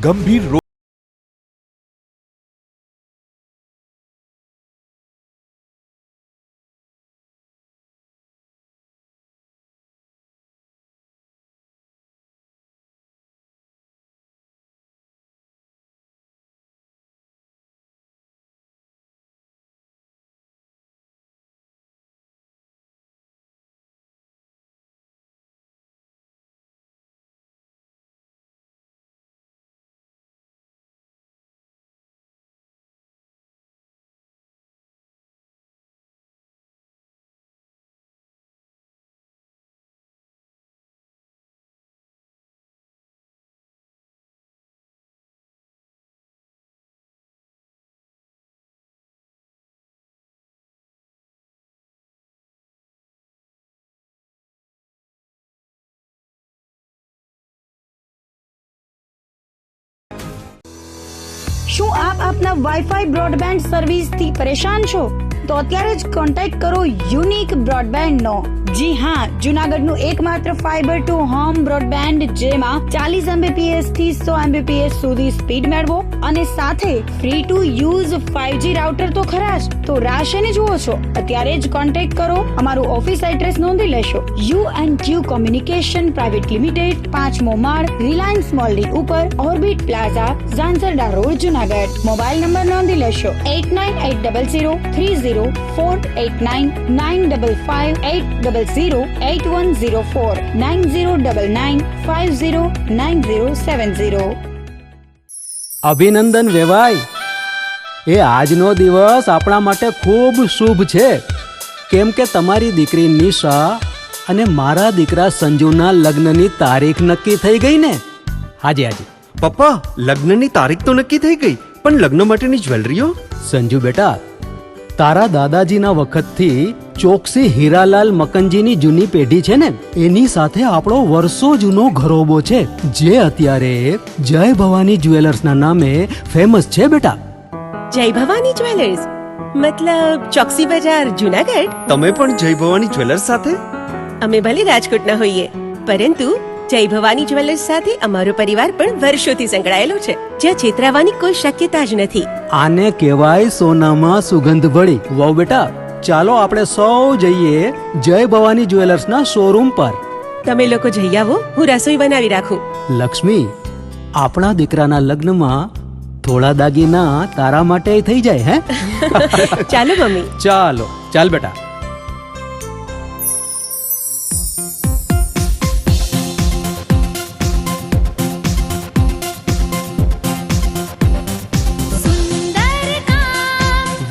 ગંભીર રોગ શું આપ આપના વાઈફાઈ બ્રોડબેન્ડ સર્વિસથી પરેશાન છો? તો અત્યારે જ કોન્ટેક્ટ કરો યુનિક બ્રોડબેન્ડનો. જી હા, જૂનાગઢનું એકમાત્ર ફાઈબર ટુ હોમ બ્રોડબેન્ડ, જેમાં 40 Mbps થી 100 Mbps સુધી સ્પીડ મેળવો અને સાથે free to use 5G router તો ખરા જ. તો રાહ શેની જુઓ છો? અત્યારે જ કોન્ટેક્ટ કરો. અમારું ઓફિસ એડ્રેસ નોંધી લેશો. U&Q કોમ્યુનિકેશન પ્રાઇવેટ લિમિટેડ, 5મો માળ, રિલાયન્સ મોલની ઉપર, orbit plaza, Zanzarda road, Junagadh. Mobile number નોંધી લેશો: 89800304899558008104 9099509070. અભિનંદન વેવાય. એ આજનો દિવસ આપણા માટે ખૂબ શુભ છે, કેમ કે તમારી દીકરી નિશા અને મારા દીકરા સંજુના લગ્નની તારીખ નક્કી થઈ ગઈ ને. હાજી હાજી પપ્પા, લગ્નની તારીખ તો નક્કી થઈ ગઈ, પણ લગ્ન માટેની જ્વેલરીઓ? સંજુ બેટા, તારા દાદાજીના વખતથી ચોકસી હીરાલાલ મકનજીની જૂની પેઢી છે ને, એની સાથે આપણો વર્ષો જૂનો ઘરોબો છે, જે અત્યારે જય ભવાની જ્વેલર્સના નામે ફેમસ છે બેટા. જય ભવાની જ્વેલર્સ મતલબ ચોકસી બજાર, જૂનાગઢ? તમે પણ જય ભવાની જ્વેલર્સ સાથે? અમે ભલે રાજકોટના હોઈએ, પરંતુ જય ભવાની જ્વેલર્સ સાથે અમારો પરિવાર પણ વર્ષોથી સંકળાયેલો છે, જ્યાં છેતરાવાની કોઈ શક્યતા જ નથી. આને કહેવાય સોનામાં સુગંધ ભળી. વાવ બેટા, ચાલો આપણે સૌ જઈએ જય ભવાની જ્વેલર્સના શોરૂમ પર. તમે લોકો જઈ આવો, હું રસોઈ બનાવી રાખું. લક્ષ્મી, આપણા દીકરાના લગ્નમાં થોડા દાગીના તારા માટે થઈ જાય. હે ચાલો મમ્મી. ચાલો ચાલ બેટા.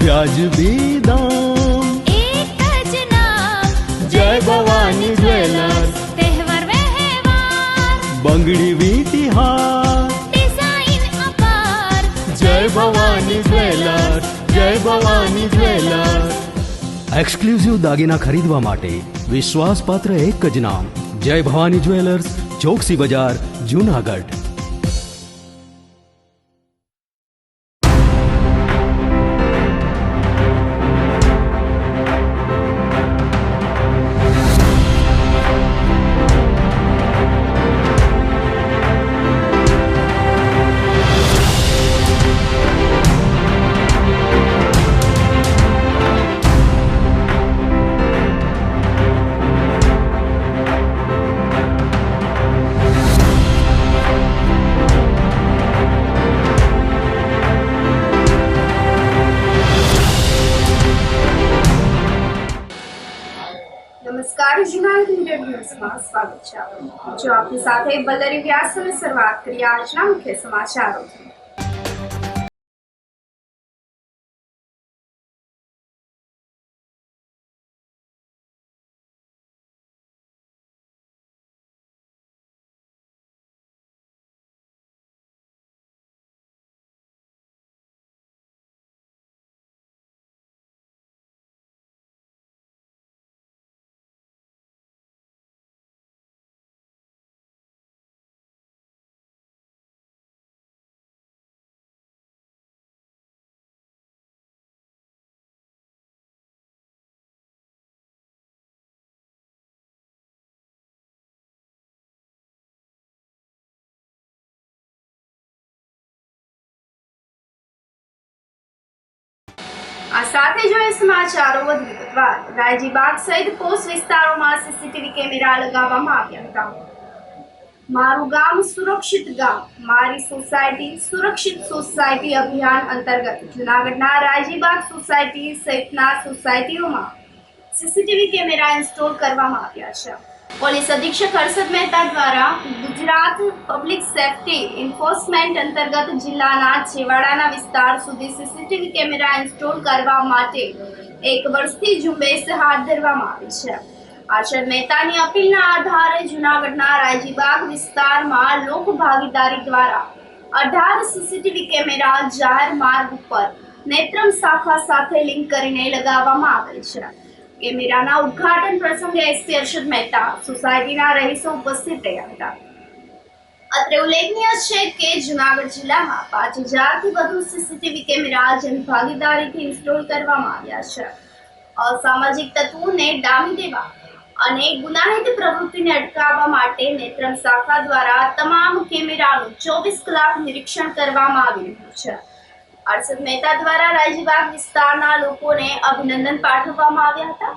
વ્યાજબી દામ, એક જ નામ, જય ભવાની જ્વેલર્સ. તહેવાર વ્યવહાર, બંગડી વીંટી હાર, ડિઝાઇન અપાર, જય ભવાની જ્વેલર્સ, જય ભવાની જ્વેલર્સ. એક્સક્લુઝિવ દાગીના ખરીદવા માટે વિશ્વાસપાત્ર એક જ નામ, જય ભવાની જ્વેલર્સ, ચોકસી બજાર, જૂનાગઢ. નમસ્કાર, જૂનાગઢ ન્યૂઝમાં સ્વાગત છે. જો આપની સાથે બલ્લરી વ્યાસ અને શરૂઆત કરીએ આજના મુખ્ય સમાચારોથી. આ સાથે જોઈએ સમાચારો વધુ વિગતવાર. રાયજીબાગ સહિત પોસ્ટ વિસ્તારોમાં સીસીટીવી કેમેરા લગાવવામાં આવ્યા હતા. મારું ગામ સુરક્ષિત ગામ, મારી સોસાયટી સુરક્ષિત સોસાયટી અભિયાન અંતર્ગત જૂનાગઢના રાયજીબાગ સોસાયટી સહિતના સોસાયટીઓમાં સીસીટીવી કેમેરા ઇન્સ્ટોલ કરવામાં આવ્યા છે. પોલીસ અધિક્ષક હર્ષદ મહેતા દ્વારા ગુજરાત પબ્લિક સેફ્ટી એન્ફોર્સમેન્ટ અંતર્ગત જિલ્લાના છેવાડાના વિસ્તાર સુધી સીસીટીવી કેમેરા ઇન્સ્ટોલ કરવા માટે 1 વર્ષથી ઝુંબેશ હાથ ધરવામાં આવી છે. હર્ષદ મહેતાની અપીલના આધારે જૂનાગઢના રાયજીબાગ વિસ્તારમાં લોક ભાગીદારી દ્વારા 18 સીસીટીવી કેમેરા જાહેર માર્ગ ઉપર નેત્રમ શાખા સાથે લિંક કરીને લગાવવામાં આવેલ છે. કેમેરાના ઉદ્ઘાટન પ્રસંગે એસપી હર્ષદ મહેતા સોસાયટીના રહીશો ઉપસ્થિત રહ્યા હતા. અત્રે ઉલ્લેખનીય છે કે જૂનાગઢ જિલ્લામાં 5000થી વધુ સીસીટીવી કેમેરા જન ભાગીદારીથી ઇન્સ્ટોલ કરવામાં આવ્યા છે. અસામાજિક તત્વોને ડામી દેવા અને ગુનાહિત પ્રવૃત્તિને અટકાવવા માટે નેત્રમ શાખા દ્વારા તમામ કેમેરાનું 24 કલાક નિરીક્ષણ કરવામાં આવી રહ્યું છે. હર્ષદ મહેતા દ્વારા રાયજીબાગ વિસ્તારના લોકોને અભિનંદન પાઠવવામાં આવ્યા હતા.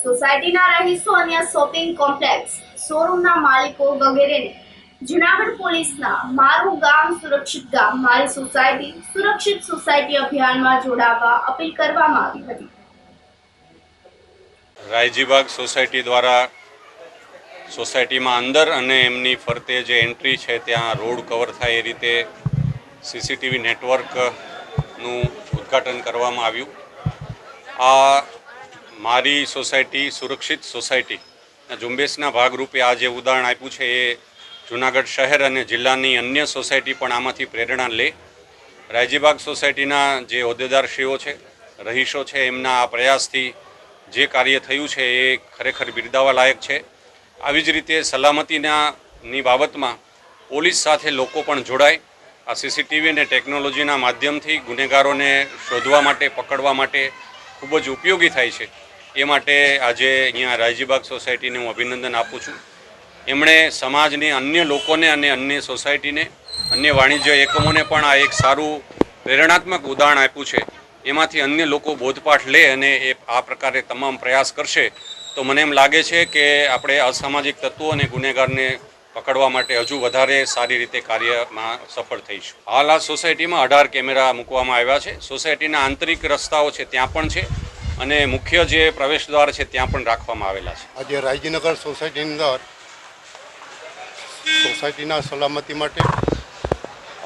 સોસાયટીના રહીશો, અન્ય શોપિંગ કોમ્પ્લેક્સ, શોરૂમના માલિકો વગેરેને જૂનાગઢ પોલીસના મારું ગામ સુરક્ષિત ગામ, મારી સોસાયટી સુરક્ષિત સોસાયટી અભિયાનમાં જોડાવા અપીલ કરવામાં આવી હતી. રાયજીબાગ સોસાયટી દ્વારા સોસાયટીમાં અંદર અને એમની ફરતે જે એન્ટ્રી છે ત્યાં રોડ કવર થાય એ રીતે સીસીટીવી નેટવર્કનું ઉદ્ઘાટન કરવામાં આવ્યું. આ મારી સોસાયટી સુરક્ષિત સોસાયટીના ઝુંબેશના ભાગરૂપે આ જે ઉદાહરણ આપ્યું છે એ જૂનાગઢ શહેર અને જિલ્લાની અન્ય સોસાયટી પણ આમાંથી પ્રેરણા લે. રાયજીબાગ સોસાયટીના જે હોદ્દેદારશ્રીઓ છે, રહીશો છે, એમના આ પ્રયાસથી જે કાર્ય થયું છે એ ખરેખર બિરદાવવા લાયક છે. આવી જ રીતે સલામતીની બાબતમાં પોલીસ સાથે લોકો પણ જોડાય. આ સીસીટીવી અને ટેકનોલોજીના માધ્યમથી ગુનેગારોને શોધવા માટે, પકડવા માટે ખૂબ જ ઉપયોગી થાય છે. એ માટે આજે અહીંયા રાયજીબાગ સોસાયટીને હું અભિનંદન આપું છું. એમણે સમાજને, અન્ય લોકોને અને અન્ય સોસાયટીને, અન્ય વાણિજ્ય એકમોને પણ આ એક સારું પ્રેરણાત્મક ઉદાહરણ આપ્યું છે. એમાંથી અન્ય લોકો બોધપાઠ લે અને એ આ પ્રકારે તમામ પ્રયાસ કરશે તો મને એમ લાગે છે કે આપણે અસામાજિક તત્વો અને ગુનેગારને પકડવા માટે હજુ વધારે સારી રીતે કાર્યમાં સફળ થઈશું. હાલ આ સોસાયટીમાં 18 કેમેરા મૂકવામાં આવ્યા છે. સોસાયટીના આંતરિક રસ્તાઓ છે ત્યાં પણ છે અને મુખ્ય જે પ્રવેશ દ્વાર છે ત્યાં પણ રાખવામાં આવેલા છે. આજે રાયજીનગર સોસાયટીની અંદર સોસાયટીના સલામતી માટે,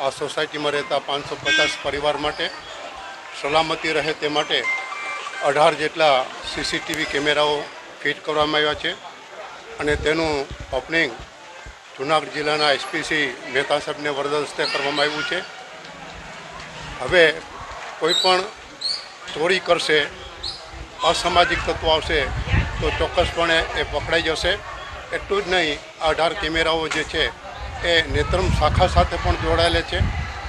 આ સોસાયટીમાં રહેતા 550 પરિવાર માટે સલામતી રહે તે માટે 18 જેટલા સીસીટીવી કેમેરાઓ ફિટ કરવામાં આવ્યા છે અને તેનું ઓપનિંગ જૂનાગઢ જિલ્લાના એસપીસી મહેતા સાહેબને વરદ હસ્તે કરવામાં આવ્યું છે. હવે કોઈ પણ ચોરી કરશે, અસામાજિક તત્વો આવશે તો ચોક્કસપણે એ પકડાઈ જશે. એટલું જ નહીં, 18 કેમેરાઓ જે છે એ નેત્રમ શાખા સાથે પણ જોડાયેલા છે.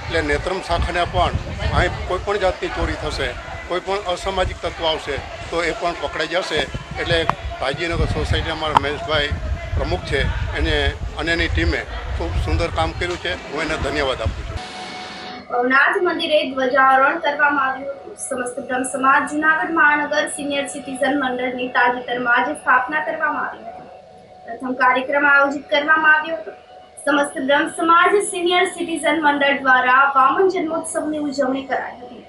એટલે નેત્રમ શાખાને પણ અહીં કોઈ પણ જાતની ચોરી થશે, કોઈ પણ અસામાજિક તત્વ આવશે તો એ પણ પકડાઈ જશે. એટલે રાયજીનગર સોસાયટી અમારા મહેશભાઈ પ્રમુખ છે, એને અને એની ટીમે ખૂબ સુંદર કામ કર્યું છે. હું એને ધન્યવાદ આપું છું. ભવનાથ મંદિરે ધ્વજારોહણ કરવામાં આવ્યું હતું. સમસ્ત બ્રહ્મ સમાજ જૂનાગઢ મહાનગર સિનિયર સિટીઝન મંડળની તાજેતરમાં જ સ્થાપના કરવામાં આવી હતી. પ્રથમ કાર્યક્રમ આયોજિત કરવામાં આવ્યો હતો. સમસ્ત બ્રહ્મ સમાજ સિનિયર સિટીઝન મંડળ દ્વારા વામન જન્મોત્સવની ઉજવણી કરાઈ હતી,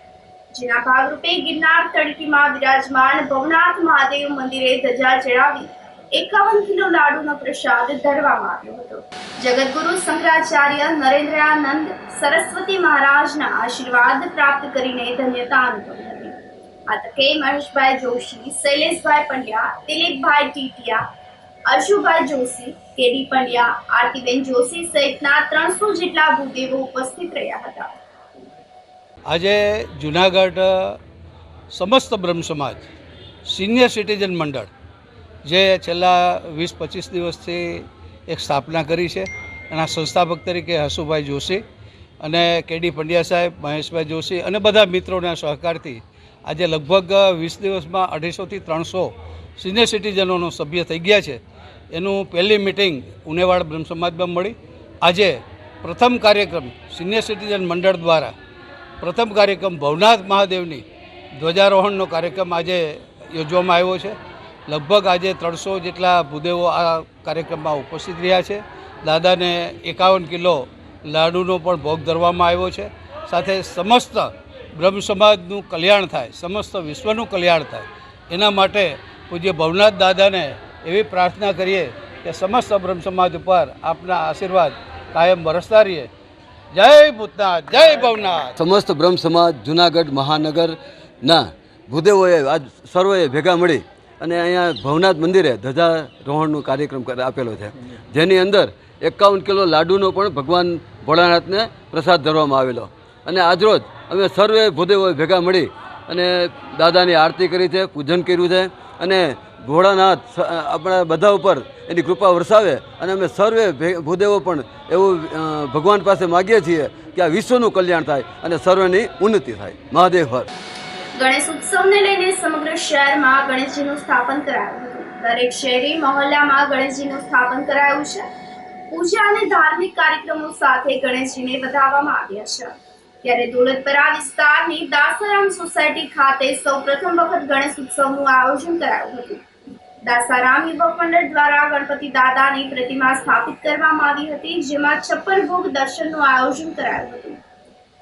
જેના ભાગરૂપે ગિરનાર તળેટીમાં બિરાજમાન ભવનાથ મહાદેવ મંદિરે ધજા ચડાવી 51 કિલો લાડુનો પ્રસાદ ધરવામાં આવ્યો હતો. જગતગુરુ શંકરાચાર્ય નરેન્દ્રાનંદ સરસ્વતી મહારાજના આશીર્વાદ પ્રાપ્ત કરીને ધન્યતા અનુભવી હતી. આ તકે મહેશભાઈ જોશી, શૈલેષભાઈ પંડ્યા, દિલીપભાઈ ટીટિયા, અર્શુભાઈ જોશી, કેડી પંડ્યા, આરતીબેન જોશી સહિતના 300 જેટલા ભૂદેવો ઉપસ્થિત રહ્યા હતા. આજે જૂનાગઢ સમસ્ત બ્રહ્મ સમાજ સિનિયર સિટીઝન મંડળ જે છેલ્લા 20-25 દિવસથી એક સ્થાપના કરી છે, એના સંસ્થાપક તરીકે હસુભાઈ જોશી અને કેડી પંડ્યા સાહેબ, મહેશભાઈ જોશી અને બધા મિત્રોના સહકારથી આજે લગભગ 20 દિવસમાં 250થી 300 સિનિયર સિટીઝનોનો સભ્ય થઈ ગયા છે. એનું પહેલી મિટિંગ ઉનેવાડ બ્રહ્મ સમાજમાં મળી. આજે પ્રથમ કાર્યક્રમ સિનિયર સિટીઝન મંડળ દ્વારા પ્રથમ કાર્યક્રમ ભવનાથ મહાદેવની ધ્વજારોહણનો કાર્યક્રમ આજે યોજવામાં આવ્યો છે. લગભગ આજે 300 જેટલા ભૂદેવો આ કાર્યક્રમમાં ઉપસ્થિત રહ્યા છે. દાદાને 51 કિલો લાડુનો પણ ભોગ ધરવામાં આવ્યો છે. સાથે સમસ્ત બ્રહ્મ સમાજનું કલ્યાણ થાય, સમસ્ત વિશ્વનું કલ્યાણ થાય, એના માટે પૂજ્ય ભવનાથ દાદાને એવી પ્રાર્થના કરીએ કે સમસ્ત બ્રહ્મ સમાજ ઉપર આપના આશીર્વાદ કાયમ બરસતા રહીએ. જય ભૂતનાથ, જય ભવનાથ. સમસ્ત બ્રહ્મ સમાજ જુનાગઢ મહાનગરના ભૂદેવોએ આજ સર્વએ ભેગા મળી અને અહીંયા ભવનાથ મંદિરે ધ્વજારોહણનો કાર્યક્રમ આપેલો છે, જેની અંદર 51 કિલો લાડુનો પણ ભગવાન ભોળાનાથને પ્રસાદ ધરવામાં આવેલો. અને આજરોજ અમે સર્વે ભૂદેવોએ ભેગા મળી અને દાદાની આરતી કરી છે, પૂજન કર્યું છે અને ભોળાનાથ આપણા બધા ઉપર એની કૃપા વરસાવે અને અમે સર્વે ભૂદેવો પણ એવું ભગવાન પાસે માગીએ છીએ કે આ વિશ્વનું કલ્યાણ થાય અને સર્વની ઉન્નતિ થાય. મહાદેવ હર. ગણેશ ઉત્સવને લઈને સમગ્ર શહેરમાં ગણેશજીનું સ્થાપન કરાયું હતું. દરેક શહેરી મહોલ્લામાં ગણેશજીનું સ્થાપન કરાયું છે. પૂજા અને ધાર્મિક કાર્યક્રમો સાથે ગણેશજીને વધાવવામાં આવ્યા છે. ત્યારે દોલતપરા વિસ્તારની દાસારામ સોસાયટી ખાતે સૌપ્રથમ વખત ગણેશ ઉત્સવનું આયોજન કરાયું હતું. દાસારામ યુવક મંડળ દ્વારા ગણપતિ દાદાની પ્રતિમા સ્થાપિત કરવામાં આવી હતી, જેમાં 56 ભોગ દર્શનનું આયોજન કરાયું હતું.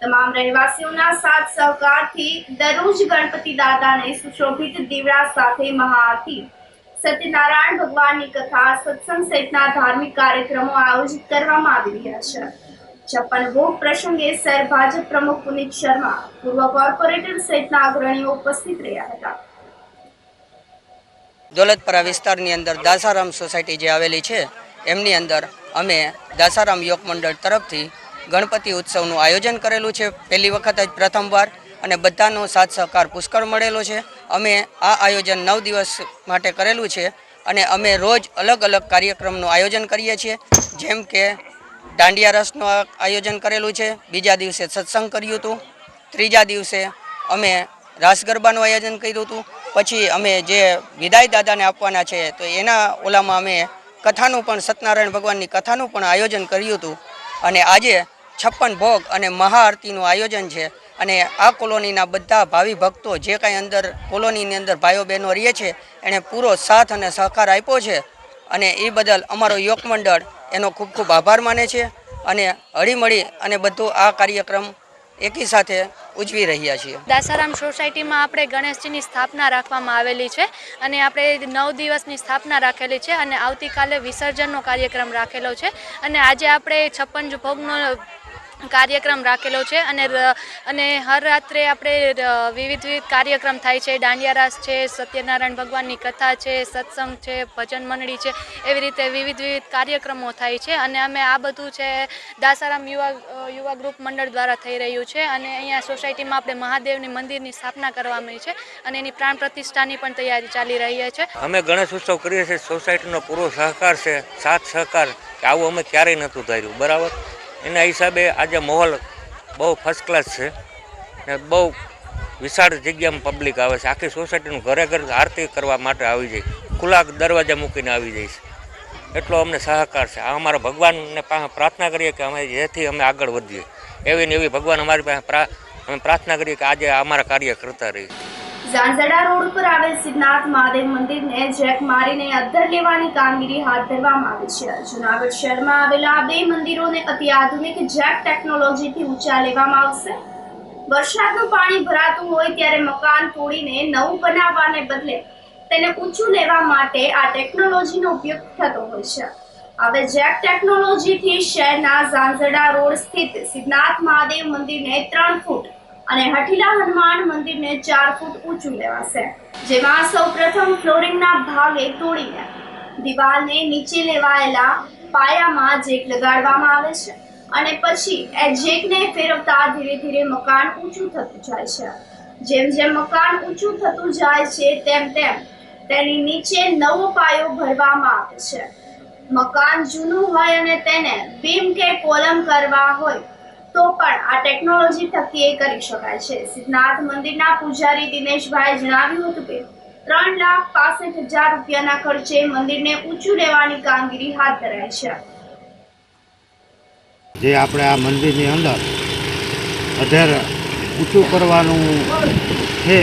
તમામ રહેવાસીઓના સાથ સહકારથી દરરોજ ગણપતિ દાદાને સુશોભિત દીવડા સાથે મહાઆરતી, સત્યનારાયણ ભગવાનની કથા, સત્સંગ સહિતના ધાર્મિક કાર્યક્રમો આયોજિત કરવામાં આવી રહ્યા છે. 56 ભોગ પ્રસંગે શહેર ભાજપ પ્રમુખ પુનિત શર્મા, પૂર્વ કોર્પોરેટર સહિતના અગ્રણીઓ ઉપસ્થિત રહ્યા હતા. દોલતપરા વિસ્તારની અંદર દાસારામ સોસાયટી જે આવેલી છે એમની અંદર અમે દાસારામ યુવક મંડળ તરફથી ગણપતિ ઉત્સવનું આયોજન કરેલું છે. પહેલી વખત જ પ્રથમવાર અને બધાનો સાથ સહકાર પુષ્કળ મળેલો છે. અમે આ આયોજન 9 દિવસ માટે કરેલું છે અને અમે રોજ અલગ અલગ કાર્યક્રમનું આયોજન કરીએ છીએ. જેમ કે દાંડિયા રસનું આયોજન કરેલું છે, બીજા દિવસે સત્સંગ કર્યું હતું, ત્રીજા દિવસે અમે રાસ ગરબાનું આયોજન કર્યું હતું, પછી અમે જે વિદાય દાદાને આપવાના છે તો એના ઓલામાં અમે કથાનું પણ, સત્યનારાયણ ભગવાનની કથાનું પણ આયોજન કર્યું હતું. અને આજે 56 ભોગ અને મહાઆરતીનું આયોજન છે. અને આ કોલોનીના બધા ભાવિ ભક્તો જે કાંઈ અંદર કોલોનીની અંદર ભાઈઓ બહેનો રહે છે એણે પૂરો સાથ અને સહકાર આપ્યો છે અને એ બદલ અમારો યુવક મંડળ એનો ખૂબ ખૂબ આભાર માને છે અને હળીમળી અને બધું આ કાર્યક્રમ એકી સાથે ઉજવી રહ્યા છીએ. દાસારામ સોસાયટીમાં આપણે ગણેશજીની સ્થાપના રાખવામાં આવેલી છે અને આપણે 9 દિવસની સ્થાપના રાખેલી છે અને આવતીકાલે વિસર્જનનો કાર્યક્રમ રાખેલો છે અને આજે આપણે 56 ભોગનો કાર્યક્રમ રાખેલો છે અને હર રાત્રે આપણે વિવિધ કાર્યક્રમ થાય છે. દાંડિયા રાસ છે, સત્યનારાયણ ભગવાનની કથા છે, સત્સંગ છે, ભજન મંડળી છે, એવી રીતે વિવિધ કાર્યક્રમો થાય છે અને અમે આ બધું છે દાસારામ યુવા ગ્રુપ મંડળ દ્વારા થઈ રહ્યું છે. અને અહીંયા સોસાયટીમાં આપણે મહાદેવની મંદિરની સ્થાપના કરવામાં છે અને એની પ્રાણ પ્રતિષ્ઠાની પણ તૈયારી ચાલી રહી છે. અમે ગણેશ ઉત્સવ કરીએ છીએ, સોસાયટીનો પૂરો સહકાર છે, સાથ સહકાર કે આવું અમે ક્યારેય નહોતું ધાર્યું. બરાબર, એના હિસાબે આજે માહોલ બહુ ફર્સ્ટ ક્લાસ છે ને બહુ વિશાળ જગ્યામાં પબ્લિક આવે છે. આખી સોસાયટીનું ઘરે ઘર આરતી કરવા માટે આવી જાય, ખુલ્લા દરવાજા મૂકીને આવી જાય છે. એટલો અમને સહકાર છે. આ અમારા ભગવાનને પાસે પ્રાર્થના કરીએ કે અમે જેથી અમે આગળ વધીએ, એવી ને એવી ભગવાન અમારી પાસે અમે પ્રાર્થના કરીએ કે આજે અમારા કાર્ય કરતા રહીએ. ઝાંઝડા રોડ પર આવેલ સિદ્ધનાથ મહાદેવ મંદિરને જેક મારીને અદ્ધર લેવાની કામગીરી હાથ ધરવામાં આવી છે. જૂનાગઢ શહેરમાં આવેલા 2 મંદિરોને અત્યાધુનિક જેક ટેકનોલોજીથી ઊંચા લેવામાં આવશે. વરસાદનું પાણી ભરાતું હોય ત્યારે મકાન તોડીને નવું બનાવવાને બદલે તેને ઊંચું લેવા માટે આ ટેકનોલોજીનો ઉપયોગ થતો હોય છે. હવે જેક ટેકનોલોજીથી શહેરના ઝાંઝડા રોડ સ્થિત સિદ્ધનાથ મહાદેવ મંદિરને 3 ફૂટ અને હઠીલા હનુમાન મંદિરને 4 ફૂટ ઊંચું લેવાશે. જેમાં સૌપ્રથમ ફ્લોરિંગના ભાગે તોડીને દિવાલને નીચે લેવાયેલા પાયામાં જેક લગાડવામાં આવે છે અને પછી એ જેકને ફેરવતા ધીરે ધીરે મકાન ઊંચું થતું જાય છે. જેમ જેમ મકાન ઊંચું થતું જાય છે તેમ તેમ તેની નીચે નવો પાયો ભરવામાં આવે છે. મકાન જૂનું હોય અને તેને બીમ કે કોલમ કરવા હોય તો પણ આ ટેકનોલોજી થકી એ કરી શકાય છે. સિદ્ધનાથ મંદિરના પૂજારી દિનેશભાઈએ જણાવ્યું હતું કે 3,65,000 રૂપિયાના ખર્ચે મંદિરને ઊંચું લેવાની કામગીરી હાથ ધરાઈ છે. જે આપણે આ મંદિરની અંદર અધેર ઊંચું કરવાનું છે,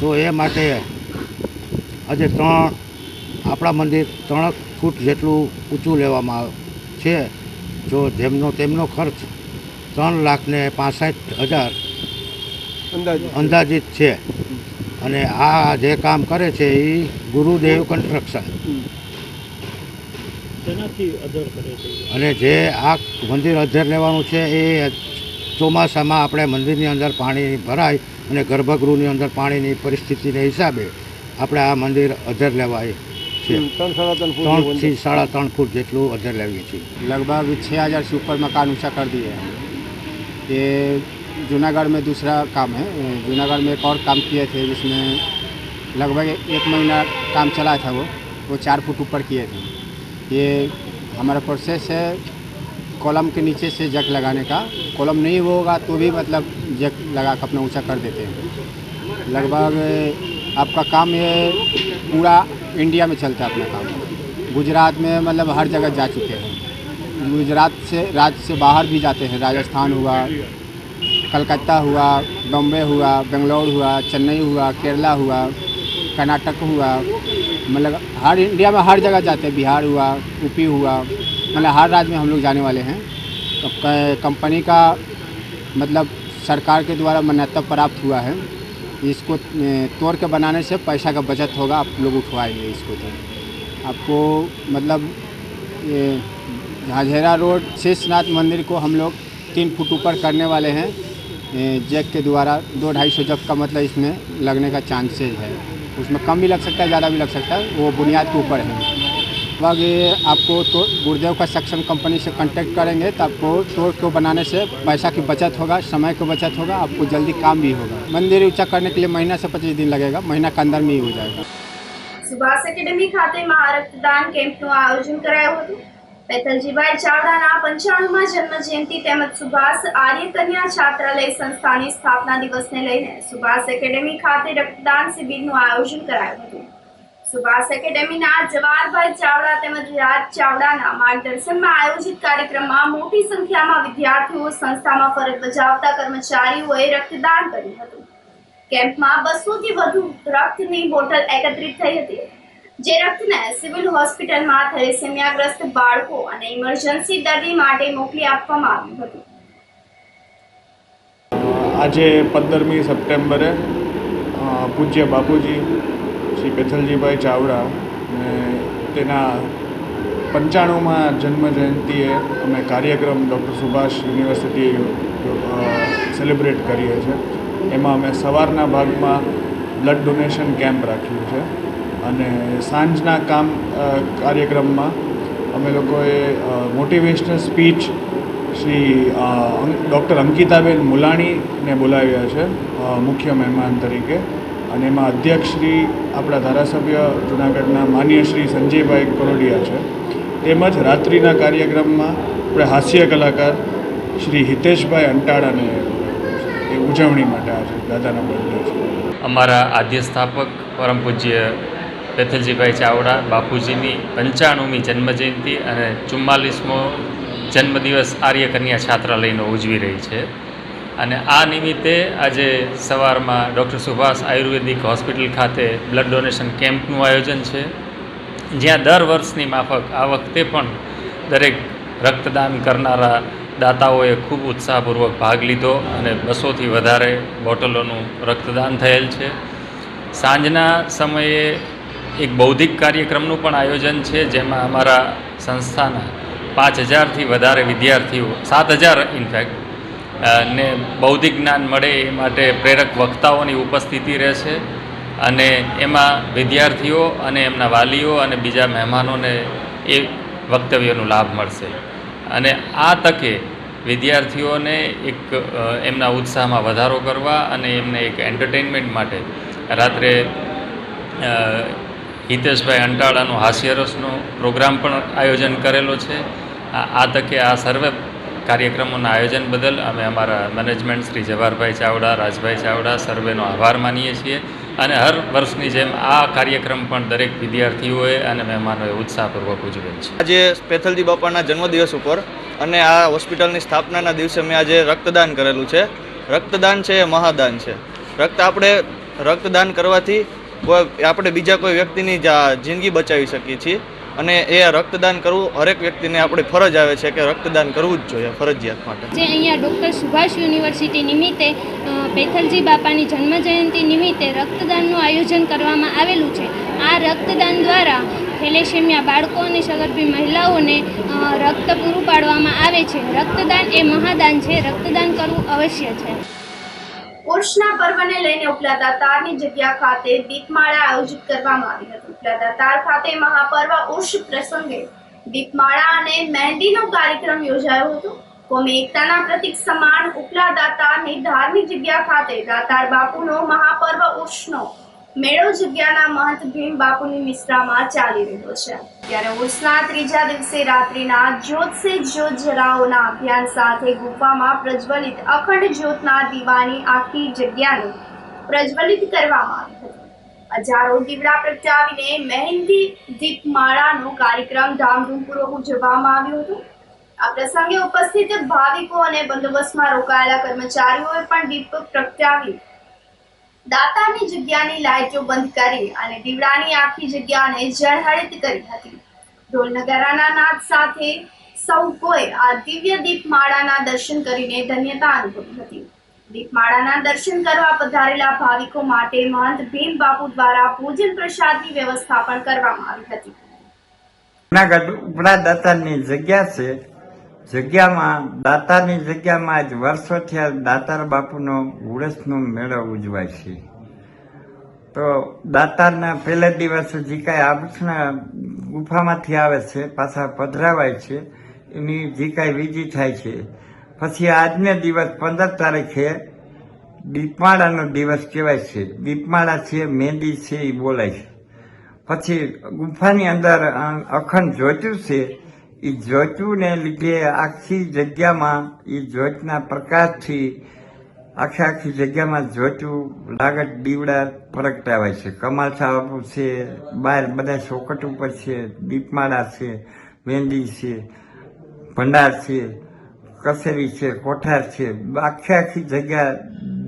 તો એ માટે આજે આપણા મંદિર 3 ફૂટ જેટલું ઊંચું લેવામાં છે. જો તેમનો ખર્ચ 3,65,000 અંદાજિત છે. અને આ જે કામ કરે છે એ ગુરુદેવ કન્સ્ટ્રક્શન. અને જે આ મંદિર અધ્ધર લેવાનું છે એ ચોમાસામાં આપણે મંદિરની અંદર પાણી ભરાય અને ગર્ભગૃહની અંદર પાણીની પરિસ્થિતિને હિસાબે આપણે આ મંદિર અધ્ધર લેવાય છે. 3 થી 3.5 फुट જેટલું અધ્ધર લેવીએ છીએ. लगभग 6,000 से ऊपर मकान ऊंचा कर दिए हैं. ये जूनागढ़ में दूसरा काम है. जूनागढ़ में एक और काम किए थे जिसमें लगभग 1 महीना काम चला था. वो 4 फुट ऊपर किए थे. ये हमारा प्रोसेस है कॉलम के नीचे से जग लगाने का. कॉलम नहीं होगा तो भी मतलब जग लगा कर अपना ऊंचा कर देते हैं. लगभग आपका काम ये पूरा इंडिया में चलता है अपना काम. गुजरात में मतलब हर जगह जा चुके हैं. गुजरात से राज्य से बाहर भी जाते हैं. राजस्थान हुआ, कलकत्ता हुआ, बम्बे हुआ, बेंगलोर हुआ, चेन्नई हुआ, केरला हुआ, कर्नाटक हुआ, मतलब हर इंडिया में हर जगह जाते हैं. बिहार हुआ, यूपी हुआ, मतलब हर राज्य में हम लोग जाने वाले हैं. तो कंपनी का मतलब सरकार के द्वारा मान्यता प्राप्त हुआ है. इसको तोड़ के बनाने से पैसा का बचत होगा. आप लोग उठवाएंगे इसको तो आपको मतलब ये झाझेरा रोड शेषनाथ मंदिर को हम लोग 3 फुट ऊपर करने वाले हैं. जैक के द्वारा 200-250 जग का मतलब इसमें लगने का चांसेज है. उसमें कम भी लग सकता है, ज़्यादा भी लग सकता है. वो बुनियाद के ऊपर है. बाकी आपको तो गुरुदेव का सेक्शन कंपनी से कांटेक्ट करेंगे तो आपको तोड़ को बनाने से पैसा की बचत होगा, समय की बचत होगा, आपको जल्दी काम भी होगा. मंदिर ऊंचा करने के लिए महीना से 25 दिन लगेगा. महीना के अंदर में ही हो जाएगा. સુભાષ એકેડેમી ખાતે મહારક્તદાન કેમ્પનું આયોજન કરાયું હતું. પેથલજીભાઈ ચાવડાના 95મા જન્મ જયંતિ તેમજ સુભાષ આર્ય કન્યા છાત્રાલય સંસ્થાની સ્થાપના દિવસને લઈને સુભાષ એકેડેમી ખાતે રક્તદાન શિબિરનું આયોજન કરાયું હતું. સુભાષ એકેડેમીના જવાહરભાઈ ચાવડા તેમજ રાજ ચાવડાના માર્ગદર્શનમાં આયોજિત કાર્યક્રમમાં મોટી સંખ્યામાં વિદ્યાર્થીઓ, સંસ્થામાં ફરજ બજાવતા કર્મચારીઓએ રક્તદાન કર્યું હતું. કેમ્પમાં 200થી વધુ રક્તની બોટલ એકત્રિત થઈ હતી, જે રક્તને સિવિલ હોસ્પિટલમાં થેલેસેમિયાગ્રસ્ત બાળકો અને ઇમરજન્સી દર્દી માટે મોકલી આપવામાં આવ્યું હતું. આજે 15મી સપ્ટેમ્બરે પૂજ્ય બાપુજી શ્રી પેથલજીભાઈ ચાવડા ને તેના 95મા જન્મ જયંતિએ અમે કાર્યક્રમ ડૉક્ટર સુભાષ યુનિવર્સિટી સેલિબ્રેટ કરીએ છીએ. એમાં અમે સવારના ભાગમાં બ્લડ ડોનેશન કેમ્પ રાખ્યું છે અને સાંજના કાર્યક્રમમાં અમે લોકોએ મોટિવેશનલ સ્પીચ શ્રી ડૉક્ટર અંકિતાબેન મુલાણીને બોલાવ્યા છે મુખ્ય મહેમાન તરીકે. અને એમાં અધ્યક્ષ શ્રી આપણા ધારાસભ્ય જૂનાગઢના માન્ય શ્રી સંજયભાઈ કરોડિયા છે. તેમજ રાત્રિના કાર્યક્રમમાં આપણે હાસ્ય કલાકાર શ્રી હિતેશભાઈ અંટાળાને એ ઉજવણી માટે આજે દાદાના બર્થડે છે. અમારા આદ્ય સ્થાપક પરમ પૂજ્ય પેથલજીભાઈ ચાવડા બાપુજીની 95મી જન્મજયંતિ અને 44મો જન્મદિવસ આર્ય કન્યા છાત્રાલયનો ઉજવી રહી છે. અને આ નિમિત્તે આજે સવારમાં ડૉક્ટર સુભાષ આયુર્વેદિક હોસ્પિટલ ખાતે બ્લડ ડોનેશન કેમ્પનું આયોજન છે, જ્યાં દર વર્ષની માફક આ વખતે પણ દરેક રક્તદાન કરનારા દાતાઓએ ખૂબ ઉત્સાહપૂર્વક ભાગ લીધો અને 200થી વધારે બોટલોનું રક્તદાન થયેલ છે. સાંજના સમયે એક બૌદ્ધિક કાર્યક્રમનું પણ આયોજન છે, જેમાં અમારા સંસ્થાના 5,000થી વધારે વિદ્યાર્થીઓ, 7,000 ઇનફેક્ટ, ને બૌદ્ધિક જ્ઞાન મળે એ માટે પ્રેરક વક્તાઓની ઉપસ્થિતિ રહેશે. અને એમાં વિદ્યાર્થીઓ અને એમના વાલીઓ અને બીજા મહેમાનોને એ વક્તવ્યનો લાભ મળશે. અને આ તકે વિદ્યાર્થીઓને એક એમના ઉત્સાહમાં વધારો કરવા અને એમને એક એન્ટરટેનમેન્ટ માટે રાત્રે હિતેશભાઈ અંટાળાનો હાસ્યરસનો પ્રોગ્રામ પણ આયોજન કરેલો છે. આ તકે આ સર્વે કાર્યક્રમોના આયોજન બદલ અમે અમારા મેનેજમેન્ટ શ્રી જવાહરભાઈ ચાવડા, રાજભાઈ ચાવડા સર્વેનો આભાર માનીએ છીએ. અને હર વર્ષની જેમ આ કાર્યક્રમ પણ દરેક વિદ્યાર્થીઓએ અને મહેમાનોએ ઉત્સાહપૂર્વક ઉજવેલ છે. આજે પેથલજી બાપાના જન્મદિવસ ઉપર અને આ હોસ્પિટલની સ્થાપનાના દિવસે મેં આજે રક્તદાન કરેલું છે. રક્તદાન છે એ મહાદાન છે. રક્તદાન કરવાથી આપણે બીજા કોઈ વ્યક્તિની જિંદગી બચાવી શકીએ છીએ અને એ રક્તદાન કરવું હરેક વ્યક્તિને આપણે ફરજ આવે છે કે રક્તદાન કરવું જ જોઈએ ફરજિયાત માટે. જે અહીંયા ડૉક્ટર સુભાષ યુનિવર્સિટી નિમિત્તે પેથલજી બાપાની જન્મજયંતિ નિમિત્તે રક્તદાનનું આયોજન કરવામાં આવેલું છે. આ રક્તદાન દ્વારા થેલેસેમિયા બાળકો અને સગર્ભી મહિલાઓને રક્ત પૂરું પાડવામાં આવે છે. રક્તદાન એ મહાદાન છે. રક્તદાન કરવું અવશ્ય છે. ઉર્ષના પર્વને લઈને ઉપલા દાતારની જગ્યા ખાતે દીપમાળા આયોજિત કરવામાં આવી હતી. ઉપલા દાતાર ખાતે મહાપર્વ ઉર્ષ પ્રસંગે દીપમાળા અને મહેંદીનો કાર્યક્રમ યોજાયો હતો. કોમી એકતાના પ્રતીક સમાન ઉપલા દાતારની ધાર્મિક જગ્યા ખાતે દાતાર બાપુનો મહાપર્વ ઉર્ષનો મેળો જગ્યાના મહંત ભીમ બાપુની મિશ્રામાં ચાલી રહ્યો છે. ત્યારે ઉર્ષના ત્રીજા દિવસે રાત્રિના જ્યોત સે જ્યોત જલાઓના અભિયાન સાથે ગુફામાં પ્રજ્વલિત અખંડ જ્યોતના દીવાની આખી જગ્યાને પ્રજ્વલિત કરવામાં આવી હતી. હજારો દીવડા પ્રગટાવીને મહેંદી દીપમાળાનો કાર્યક્રમ ધામધૂમપૂર્વક ઉજવવામાં આવ્યો હતો. આ પ્રસંગે ઉપસ્થિત ભાવિકો અને બંદોબસ્તમાં રોકાયેલા કર્મચારીઓએ પણ દીપ પ્રગટાવી દાતાની જગ્યાની લાઇટો બંધ કરી અને દીવડાની આખી જગ્યાને ઝળહળિત કરી હતી. ઢોલ નગારાના નાદ સાથે સૌ કોઈ આ દિવ્ય દીપમાળાના દર્શન કરીને ધન્યતા અનુભવી હતી. દીપમાળાના દર્શન કરવા પધારેલા ભાવિકો માટે મહંત ભીમ બાપુ દ્વારા ભોજન પ્રસાદની વ્યવસ્થા પણ કરવામાં આવી હતી. જૂનાગઢ ઉપલા દાતારની જગ્યા છે. જગ્યામાં દાતારની જગ્યામાં જ વર્ષોથી આ દાતાર બાપુનો ઉરસનો મેળો ઉજવાય છે. તો દાતારના પહેલા દિવસ જે કાંઈ આભૂષણ ગુફામાંથી આવે છે પાછા પધરાવાય છે એની જે કાંઈ વિધિ થાય છે. પછી આજને દિવસ 15 તારીખે દીપમાળાનો દિવસ કહેવાય છે. દીપમાળા છે, મહેંદી છે એ બોલાય છે. પછી ગુફાની અંદર અખંડ જ્યોતું છે. એ જ્યોતુને લીધે આખી જગ્યામાં એ જ્યોતના પ્રકાશથી આખી જગ્યામાં જ્યોતું લાગત દીવડા પ્રગટાવાય છે. કમાલ સાહેબ છે, બહાર બધા ચોકટ ઉપર છે, દીપમાળા છે, મહેંદી છે, ભંડાર છે, કસેરી છે, કોઠાર છે. આખી જગ્યા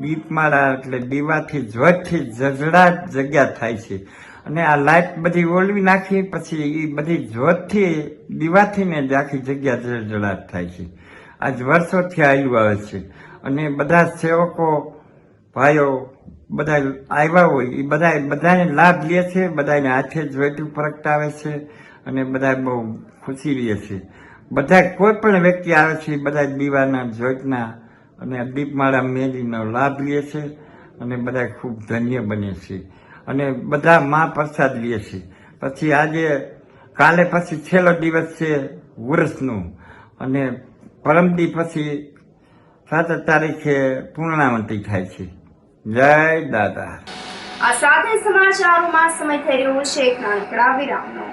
દીપમાળા એટલે દીવાથી જ્યોતથી જજડાટ જગ્યા થાય છે. અને આ લાઇટ બધી ઓલવી નાખી પછી એ બધી જ્યોતથી દીવાથી ને જ આખી જગ્યા જળજળાટ થાય છે. આજ વર્ષોથી આયલું આવે છે અને બધા સેવકો ભાઈઓ બધા આવ્યા હોય એ બધાને લાભ લે છે. બધાને હાથે જ્યોતું પ્રગટાવે છે અને બધા બહુ ખુશી લે છે. બધા કોઈ પણ વ્યક્તિ આવે છે બધા દીવાના જ્યોતના અને દીપમાળા મહેંદીનો લાભ લે છે અને બધા ખૂબ ધન્ય બને છે અને બધા મહાપ્રસાદ લે છે. પછી આજે કાલે પછી છેલ્લો દિવસ છે ઉરસનો અને પરમદી પછી 7 તારીખે પૂર્ણાવતી થાય છે. જય દાદા. આ સાથે સમાચારોમાં સમય થઈ રહ્યો છે એક નાનકડા વિરામનો.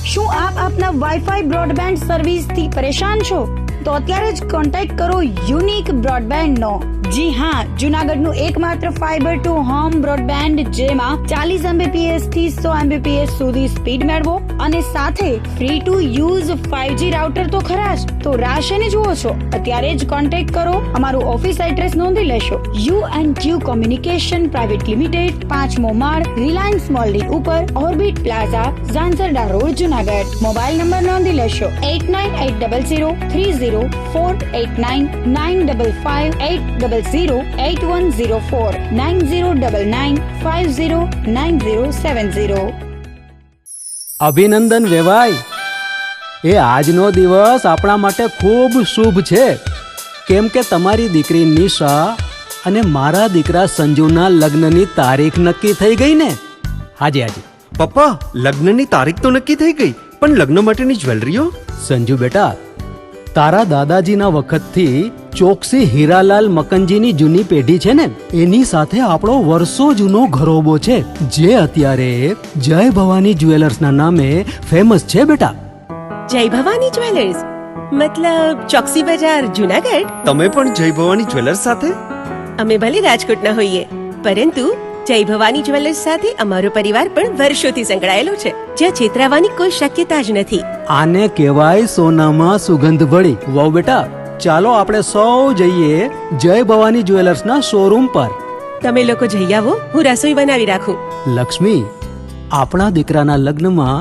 શું આપ આપના વાઈફાઈ બ્રોડબેન્ડ સર્વિસથી પરેશાન છો? તો અત્યારે જ કોન્ટેક્ટ કરો યુનિક બ્રોડબેન્ડ નો, જી હા, જુનાગઢનું એકમાત્ર ફાઈબર ટુ હોમ બ્રોડબેન્ડ જેમાં 40 Mbps થી 100 Mbps સુધી સ્પીડ મેળવો અને સાથે free to use 5G router તો ખરા જ. તો રાશને જુઓ છો, અત્યારે જ કોન્ટેક્ટ કરો. અમારું ઓફિસ એડ્રેસ નોંધી લેશો. U&Q કોમ્યુનિકેશન પ્રાઇવેટ લિમિટેડ, 5મો માળ, રિલાયન્સ મોલની ઉપર, orbit plaza, Zanzarda road, Junagadh. Mobile number નોંધી લેશો 89800304895580808104 9099509070. અભિનંદન વેવાય. એ આજનો દિવસ આપણા માટે ખૂબ શુભ છે, કેમ કે તમારી દીકરી નિશા અને મારા દીકરા સંજુના લગ્નની તારીખ નક્કી થઈ ગઈ ને. હાજી. પપ્પા, લગ્નની તારીખ તો નક્કી થઈ ગઈ, પણ લગ્ન માટેની જ્વેલરીઓ? સંજુ બેટા, તારા દાદાજીના વખતથી ચોકસી હીરાલાલ મકનજીની જૂની પેઢી છે ને, એની સાથે આપણો વર્ષો જૂનો ઘરોબો છે, જે અત્યારે જય ભવાની જ્વેલર્સના નામે ફેમસ છે બેટા. જય ભવાની જ્વેલર્સ મતલબ ચોકસી બજાર, જુનાગઢ? તમે પણ જય ભવાની જ્વેલર્સ સાથે? અમે ભલે રાજકોટના હોઈએ, પરંતુ જય ભવાની જ્વેલર્સ સાથે અમારો પરિવાર પણ વર્ષોથી સંકળાયેલો છે, જ્યાં છેતરાવાની કોઈ શક્યતા જ નથી. આને કહેવાય સોનામાં સુગંધ ભળી. વાવ બેટા, ચાલો આપણે સૌ જઈએ જય ભવાની જ્વેલર્સના શોરૂમ પર. તમે લોકો જઈ આવો, હું રસોઈ બનાવી રાખું. લક્ષ્મી, આપણા દીકરાના લગ્નમાં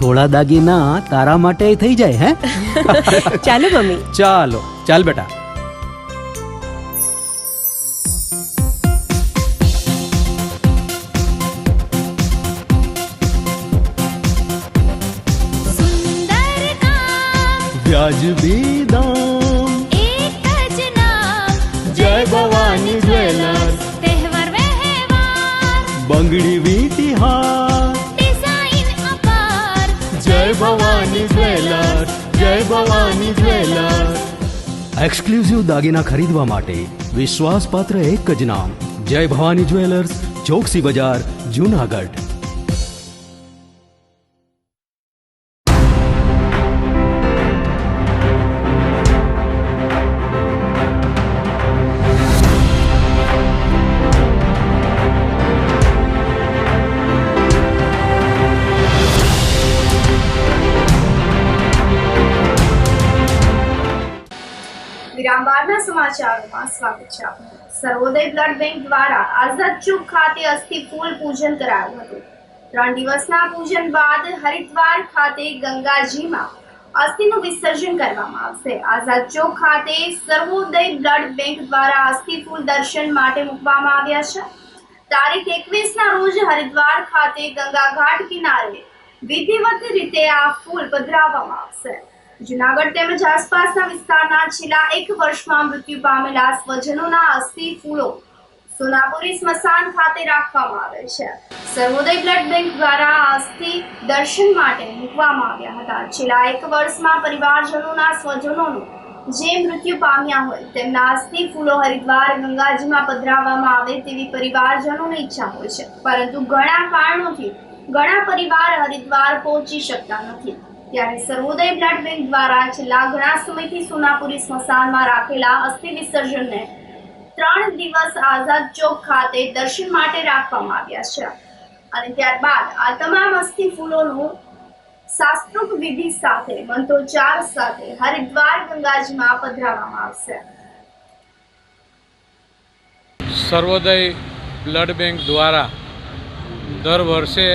થોડા દાગીના તારા માટે થઈ જાય હે? ચાલો મમ્મી. ચાલ બેટા. વ્યાજબી દામ, એક જ નામ, જય ભવાની જ્વેલર્સ. તહેવાર વ્યવહાર, બંગડી વીટી હાર, ડિઝાઇન અપાર, જય ભવાની જ્વેલર્સ, જય ભવાની જ્વેલર્સ. એક્સક્લુઝિવ દાગીના ખરીદવા માટે વિશ્વાસપાત્ર એક જ નામ, જય ભવાની જ્વેલર્સ, ચોકસી બજાર, જુનાગઢ. વિરામ બાદના સમાચારોમાં સ્વાગત છે આપનું. સર્વોદય બ્લડ બેંક દ્વારા આઝાદ ચોક ખાતે અસ્થિ ફૂલ પૂજન કરાયું હતું. 3 દિવસના પૂજન બાદ હરિદ્વાર ખાતે ગંગાજીમાં અસ્થિનું વિસર્જન કરવામાં આવશે. આઝાદ ચોક ખાતે સર્વોદય બ્લડ બેંક દ્વારા અસ્થિ ફૂલ દર્શન માટે મૂકવામાં આવ્યા છે. તારીખ 21ના રોજ હરિદ્વાર ખાતે ગંગા ઘાટ કિનારે વિધિવત રીતે આ ફૂલ પધરાવવામાં આવશે. જુનાગઢ તેમજ આસપાસના વિસ્તારના છેલ્લા 1 વર્ષમાં મૃત્યુ પામેલા સ્વજનોના અસ્થિ ફૂલો સોનાપુરી સ્મશાન ખાતે રાખવામાં આવે છે. સર્વોદય બ્લડ બેંક દ્વારા અસ્થિ દર્શન માટે મૂકવામાં આવ્યા હતા. છેલ્લા 1 વર્ષમાં પરિવારજનોના સ્વજનોનું જે મૃત્યુ પામ્યા હોય તેમના અસ્થિ ફૂલો હરિદ્વાર ગંગાજીમાં પધરાવવામાં આવે તેવી પરિવારજનોની ઈચ્છા હોય છે, પરંતુ ઘણા કારણોથી ઘણા પરિવાર હરિદ્વાર પહોંચી શકતા નથી. ત્યારે સર્વોદય બ્લડ બેંક દ્વારા છેલ્લા ઘણા સમયથી સોનાપુરી સ્મશાનમાં રાખેલા અસ્થિ વિસર્જનને 3 દિવસ આઝાદ ચોક ખાતે દર્શન માટે રાખવામાં આવ્યા છે અને ત્યારબાદ આ તમામ અસ્થિ ફૂલોનું શાસ્ત્રોક્ત વિધિ સાથે મંત્રોચ્ચાર સાથે હરિદ્વાર ગંગાજીમાં પધરાવવામાં આવશે. સર્વોદય બ્લડ બેંક દ્વારા દર વર્ષે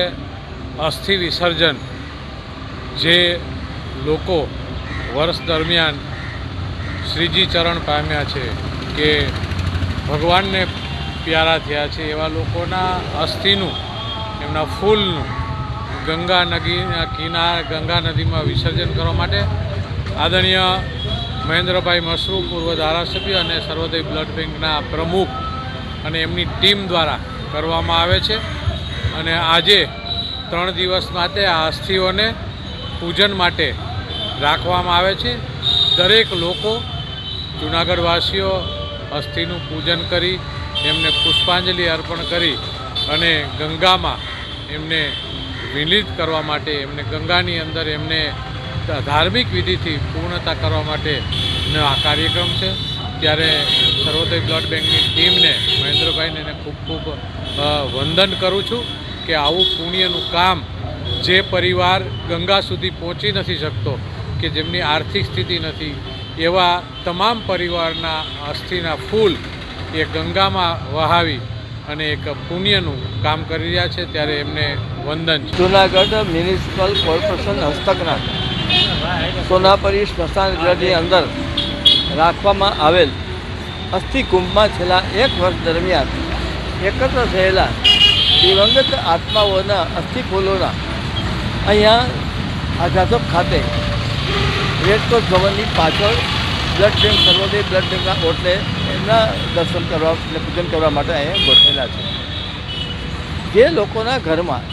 અસ્થિ વિસર્જન જે લોકો વર્ષ દરમિયાન શ્રીજી ચરણ પામ્યા છે કે ભગવાનને પ્યારા થયા છે એવા લોકોના અસ્થિનું, એમના ફૂલનું ગંગા નદીમાં વિસર્જન કરવા માટે આદરણીય મહેન્દ્રભાઈ મશરૂ, પૂર્વ ધારાસભ્ય અને સર્વોદય બ્લડ બેંકના પ્રમુખ અને એમની ટીમ દ્વારા કરવામાં આવે છે. અને આજે 3 દિવસ માટે આ અસ્થિઓને પૂજન માટે રાખવામાં આવે છે. દરેક લોકો, જૂનાગઢવાસીઓ અસ્થિનું પૂજન કરી એમને પુષ્પાંજલિ અર્પણ કરી અને ગંગામાં એમને વિલીન કરવા માટે, એમને ગંગાની અંદર એમને ધાર્મિક વિધિથી પૂર્ણતા કરવા માટેનો આ કાર્યક્રમ છે. ત્યારે સર્વોદય બ્લડ બેંકની ટીમને મહેન્દ્રભાઈને એને ખૂબ ખૂબ વંદન કરું છું કે આવું પુણ્યનું કામ જે પરિવાર ગંગા સુધી પહોંચી નથી શકતો કે જેમની આર્થિક સ્થિતિ નથી એવા તમામ પરિવારના અસ્થિના ફૂલ એ ગંગામાં વહાવી અને એક પુણ્યનું કામ કરી રહ્યા છે, ત્યારે એમને વંદન છે. જૂનાગઢ મ્યુનિસિપલ કોર્પોરેશન હસ્તકના સોનાપરી સ્મશાન ગૃહની અંદર રાખવામાં આવેલ અસ્થિ કુંભમાં છેલ્લા 1 વર્ષ દરમિયાન એકત્ર થયેલા દિવંગત આત્માઓના અસ્થિફૂલોના અહીંયા આઝાદોબ ખાતે રેડક્રોસ ભવનની પાછળ બ્લડ બેંક સર્વોદય બ્લડ બેંકના ઓટલે એમના દર્શન કરવા અને પૂજન કરવા માટે અહીંયા ગોઠવેલા છે. જે લોકોના ઘરમાં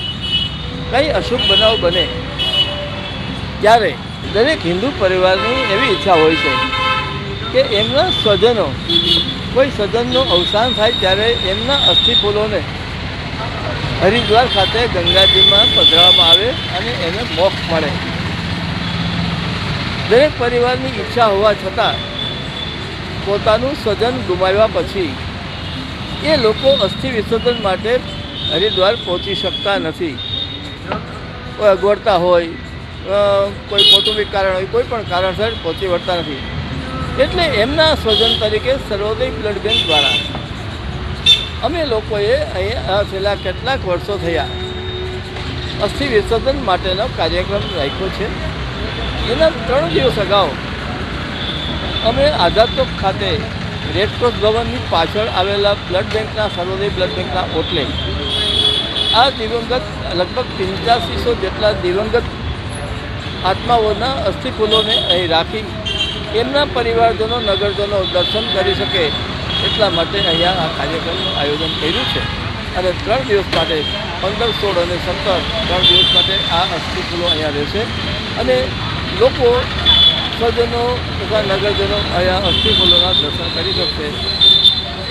કંઈ અશુભ બનાવ બને ત્યારે દરેક હિન્દુ પરિવારની એવી ઈચ્છા હોય છે કે એમના સ્વજનો કોઈ સ્વજનનું અવસાન થાય ત્યારે એમના અસ્થિફૂલોને હરિદ્વાર ખાતે ગંગાજીમાં પધરાવવામાં આવે અને એને મોક્ષ મળે. દરેક પરિવારની ઈચ્છા હોવા છતાં પોતાનું સ્વજન ગુમાવ્યા પછી એ લોકો અસ્થિ વિસર્જન માટે હરિદ્વાર પહોંચી શકતા નથી. કોઈ અગવડતા હોય, કોઈ કૌટુંબિક કારણ હોય, કોઈ પણ કારણસર પહોંચી વળતા નથી. એટલે એમના સ્વજન તરીકે સર્વોદય બ્લડ બેંક દ્વારા અમે લોકોએ અહીંયા છેલ્લા કેટલાક વર્ષો થયા અસ્થિ વિસર્જન માટેનો કાર્યક્રમ રાખ્યો છે. એના 3 દિવસ અગાઉ અમે આઝાદોબ ખાતે રેડક્રોસ ભવનની પાછળ આવેલા બ્લડ બેંકના સર્વોદય બ્લડ બેંકના ઓટલે આ દિવંગત લગભગ 8500 જેટલા દિવંગત આત્માઓના અસ્થિફૂલોને અહીં રાખી એમના પરિવારજનો નગરજનો દર્શન કરી શકે એટલા માટે અહીંયા આ કાર્યક્રમનું આયોજન કર્યું છે. અને 3 દિવસ માટે 15, 16 અને 17 3 દિવસ માટે આ અસ્થિફૂલો અહીંયા રહેશે અને લોકો સ્વજનો તથા નગરજનો અહીંયા અસ્થિફૂલોના દર્શન કરી શકશે.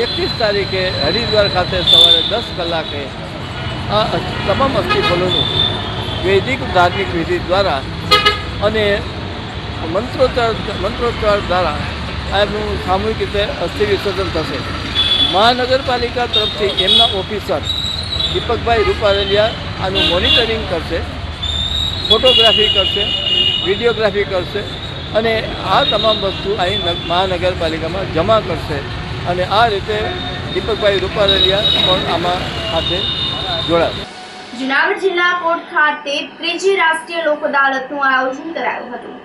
21 તારીખે હરિદ્વાર ખાતે સવારે 10 કલાકે આ તમામ અસ્થિફૂલોનું વૈદિક ધાર્મિક વિધિ દ્વારા અને મંત્રોચ્ચાર દ્વારા આનું સામૂહિક રીતે અસ્થિ વિસર્જન થશે. મહાનગરપાલિકા તરફથી એમના ઓફિસર દીપકભાઈ રૂપારેલિયા આનું મોનિટરિંગ કરશે, ફોટોગ્રાફી કરશે, વિડીયોગ્રાફી કરશે અને આ તમામ વસ્તુ અહીં મહાનગરપાલિકામાં જમા કરશે. અને આ રીતે દીપકભાઈ રૂપારેલિયા પણ આમાં સાથે જોડાશે. જુનાગઢ જિલ્લા કોર્ટ ખાતે 3જી રાષ્ટ્રીય લોક અદાલતનું આયોજન કરાયું હતું.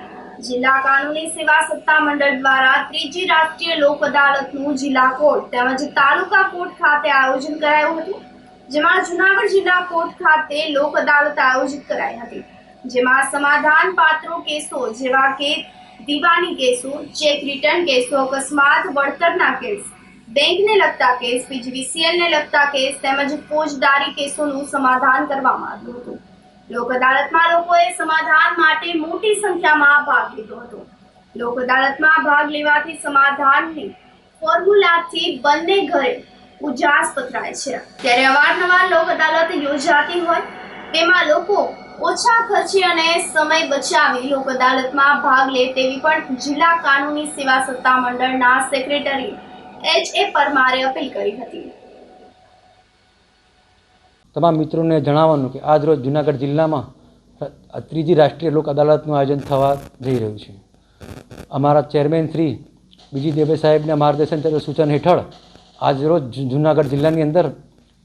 જિલ્લા કાનૂની સેવા સત્તા મંડળ દ્વારા 3જી રાષ્ટ્રીય લોક અદાલતનું જિલ્લા કોર્ટ તેમજ તાલુકા કોર્ટ ખાતે આયોજન કરાયું હતું. જેમાં જુનાગઢ જિલ્લા કોર્ટ ખાતે લોક અદાલત આયોજિત કરાઈ હતી. જેમાં સમાધાન પાત્રો કેસો જેવા કે દીવાની કેસો, ચેક રિટર્ન કેસો, અકસ્માત વળતરના કેસ, બેંકને લગતા કેસ, પીજીવીસીએલને લગતા કેસ તેમજ ફોજદારી કેસોનું સમાધાન કરવામાં આવ્યું હતું. લોક અદાલતમાં લોકોએ સમાધાન માટે મોટી સંખ્યામાં ભાગ લીધો હતો. લોક અદાલતમાં ભાગ લેવાથી સમાધાનની ફોર્મ્યુલાથી બંને ઘરે ઉજાસ પથરાય છે. ત્યારે અવારનવાર લોક અદાલત યોજાતી હોય તેમાં લોકો ઓછા ખર્ચે અને સમય બચાવી લોક અદાલતમાં ભાગ લે તેવી પણ જિલ્લા કાનૂની સેવા સત્તા મંડળના સેક્રેટરી H.A. પરમારે અપીલ કરી હતી. તમામ મિત્રોને જણાવવાનું કે આજ રોજ જૂનાગઢ જિલ્લામાં 3જી રાષ્ટ્રીય લોક અદાલતનું આયોજન થવા જઈ રહ્યું છે. અમારા ચેરમેન શ્રી બીજી દેવે સાહેબના માર્ગદર્શન તથા સૂચન હેઠળ આજ રોજ જૂનાગઢ જિલ્લાની અંદર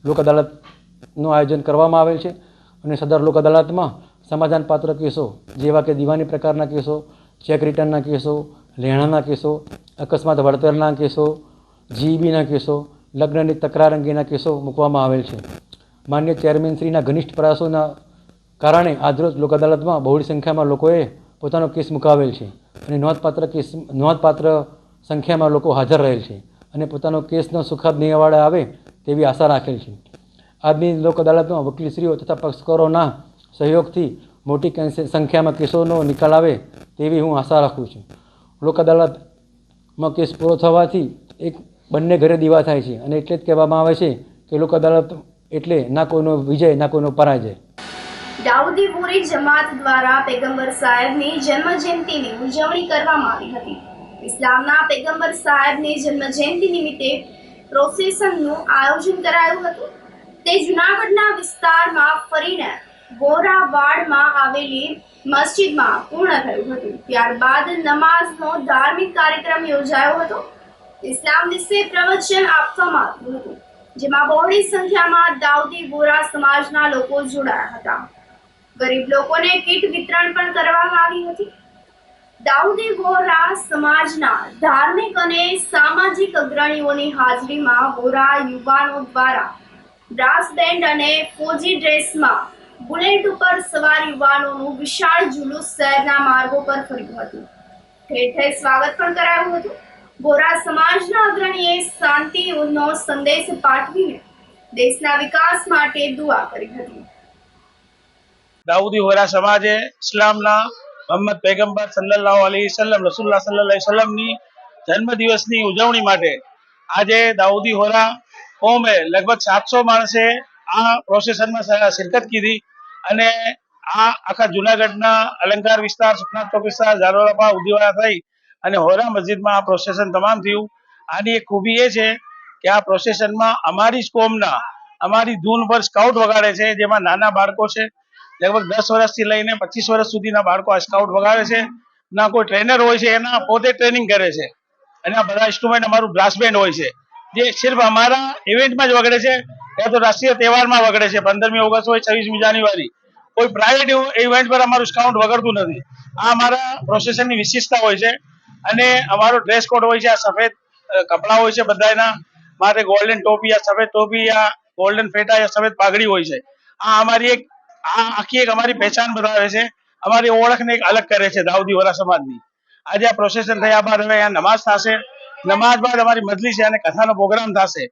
લોક અદાલતનું આયોજન કરવામાં આવેલ છે અને સદર લોક અદાલતમાં સમાધાનપાત્ર કેસો જેવા કે દીવાની પ્રકારના કેસો, ચેક રિટર્નના કેસો, લેણાના કેસો, અકસ્માત વળતરના કેસો, જીઈબીના કેસો, લગ્નની તકરાર અંગેના કેસો મૂકવામાં આવેલ છે. માન્ય ચેરમેનશ્રીના ઘનિષ્ઠ પ્રયાસોના કારણે આજરોજ લોક અદાલતમાં બહોળી સંખ્યામાં લોકોએ પોતાનો કેસ મુકાવેલ છે અને નોંધપાત્ર સંખ્યામાં લોકો હાજર રહેલ છે અને પોતાનો કેસનો સુખદ નિવાડે આવે તેવી આશા રાખેલ છે. આજની લોક અદાલતમાં વકીલશ્રીઓ તથા પક્ષકારોના સહયોગથી મોટી સંખ્યામાં કેસોનો નિકાલ આવે તેવી હું આશા રાખું છું. લોક અદાલતમાં કેસ પૂરો થવાથી બંને ઘરે દીવા થાય છે અને એટલે જ કહેવામાં આવે છે કે લોક અદાલત એટલે ના કોઈનો વિજય ના કોઈનો પરાજય. દાઉદી બોરી જમાત દ્વારા પૈગંબર સાહેબની જન્મ જયંતિની ઉજવણી કરવામાં આવી હતી. ઇસ્લામના પૈગંબર સાહેબની જન્મ જયંતિ નિમિત્તે પ્રોસેશનનું આયોજન કરાયું હતું. તે જૂનાગઢના વિસ્તારમાં ફરીને ગોરાવાડમાં આવેલી મસ્જિદમાં પૂર્ણ થયું હતું. ત્યારબાદ નમાઝનો ધાર્મિક કાર્યક્રમ યોજાયો હતો. ઇસ્લામ વિશે પ્રવચન આપવામાં આવ્યું હતું, જેમાં બહોળી સંખ્યામાં દાઉદી વોરા સમાજના લોકો જોડાયા હતા. ગરીબ લોકોને કીટ વિતરણ પણ કરવામાં આવી હતી. દાઉદી વોરા સમાજના ધાર્મિક અને સામાજિક અગ્રણીઓની હાજરીમાં વોરા યુવાનો દ્વારા બ્રાસ બેન્ડ અને ફોજી ડ્રેસમાં બુલેટ ઉપર સવાર યુવાનોનું વિશાળ જુલુસ શહેરના માર્ગો પર ફર્યું હતું. ઠેર ઠેર સ્વાગત પણ કરાયું હતું. વોરા સમાજના અગ્રણીએ શાંતિનો સંદેશ પાઠવીને દેશના વિકાસ માટે દુઆ કરી હતી. દાઉદી વોરા સમાજે ઇસ્લામના મોહમ્મદ પૈગંબર સલ્લલ્લાહુ અલૈહિ વસલ્લમ રસૂલુલ્લાહ સલ્લલ્લાહુ અલૈહિ વસલ્લમની જન્મદિવસની ઉજવણી માટે આજે દાઉદી વોરા કોમે લગભગ 700 માણસે આ પ્રોસેશનમાં શિરકત કીધી અને આ આખા જૂનાગઢના અલંકાર વિસ્તાર, સુખનાથ ચોક વિસ્તાર, ઝાલોરાપા, ઉદીવાડા થઈ અને હોરા મસ્જિદમાં આ પ્રોસેશન તમામ થયું. આની એક ખૂબી એ છે કે આ પ્રોસેશનમાં અમારી જ કોમના અમારી ધૂન પર સ્કાઉટ વગાડે છે, જેમાં નાના બાળકો છે. લગભગ 10 વર્ષથી લઈને 25 વર્ષ સુધીના બાળકો આ સ્કાઉટ વગાડે છે. ના કોઈ ટ્રેનર હોય છે, એના પોતે ટ્રેનિંગ કરે છે. અને આ બધા ઇન્સ્ટ્રુમેન્ટ અમારું બ્રાસ બેન્ડ હોય છે, જે સિર્ફ અમારા ઇવેન્ટમાં જ વગડે છે, યા તો રાષ્ટ્રીય તહેવારમાં વગડે છે. 15મી ઓગસ્ટ હોય, 26મી જાન્યુઆરી, કોઈ પ્રાઇવેટ ઇવેન્ટ પર અમારું સ્કાઉટ વગડતું નથી. આ અમારા પ્રોસેશનની વિશેષતા હોય છે. અને અમારો ડ્રેસ કોડ હોય છે, આ સફેદ કપડાં હોય છે, બધાના માથે ગોલ્ડન ટોપી, આ સફેદ ટોપી, આ ગોલ્ડન ફેટા, આ સફેદ પાઘડી હોય છે. આ અમારી એક આખી એક અમારી પહેચાન બતાવે છે, અમારી ઓળખને એક અલગ કરે છે દાઉદી વોરા સમાજની. આજે આ પ્રોસેશન થયા બાદ હવે અહીંયા નમાઝ થશે. નમાઝ બાદ અમારી મજલિસ અને કથાનો પ્રોગ્રામ થશે.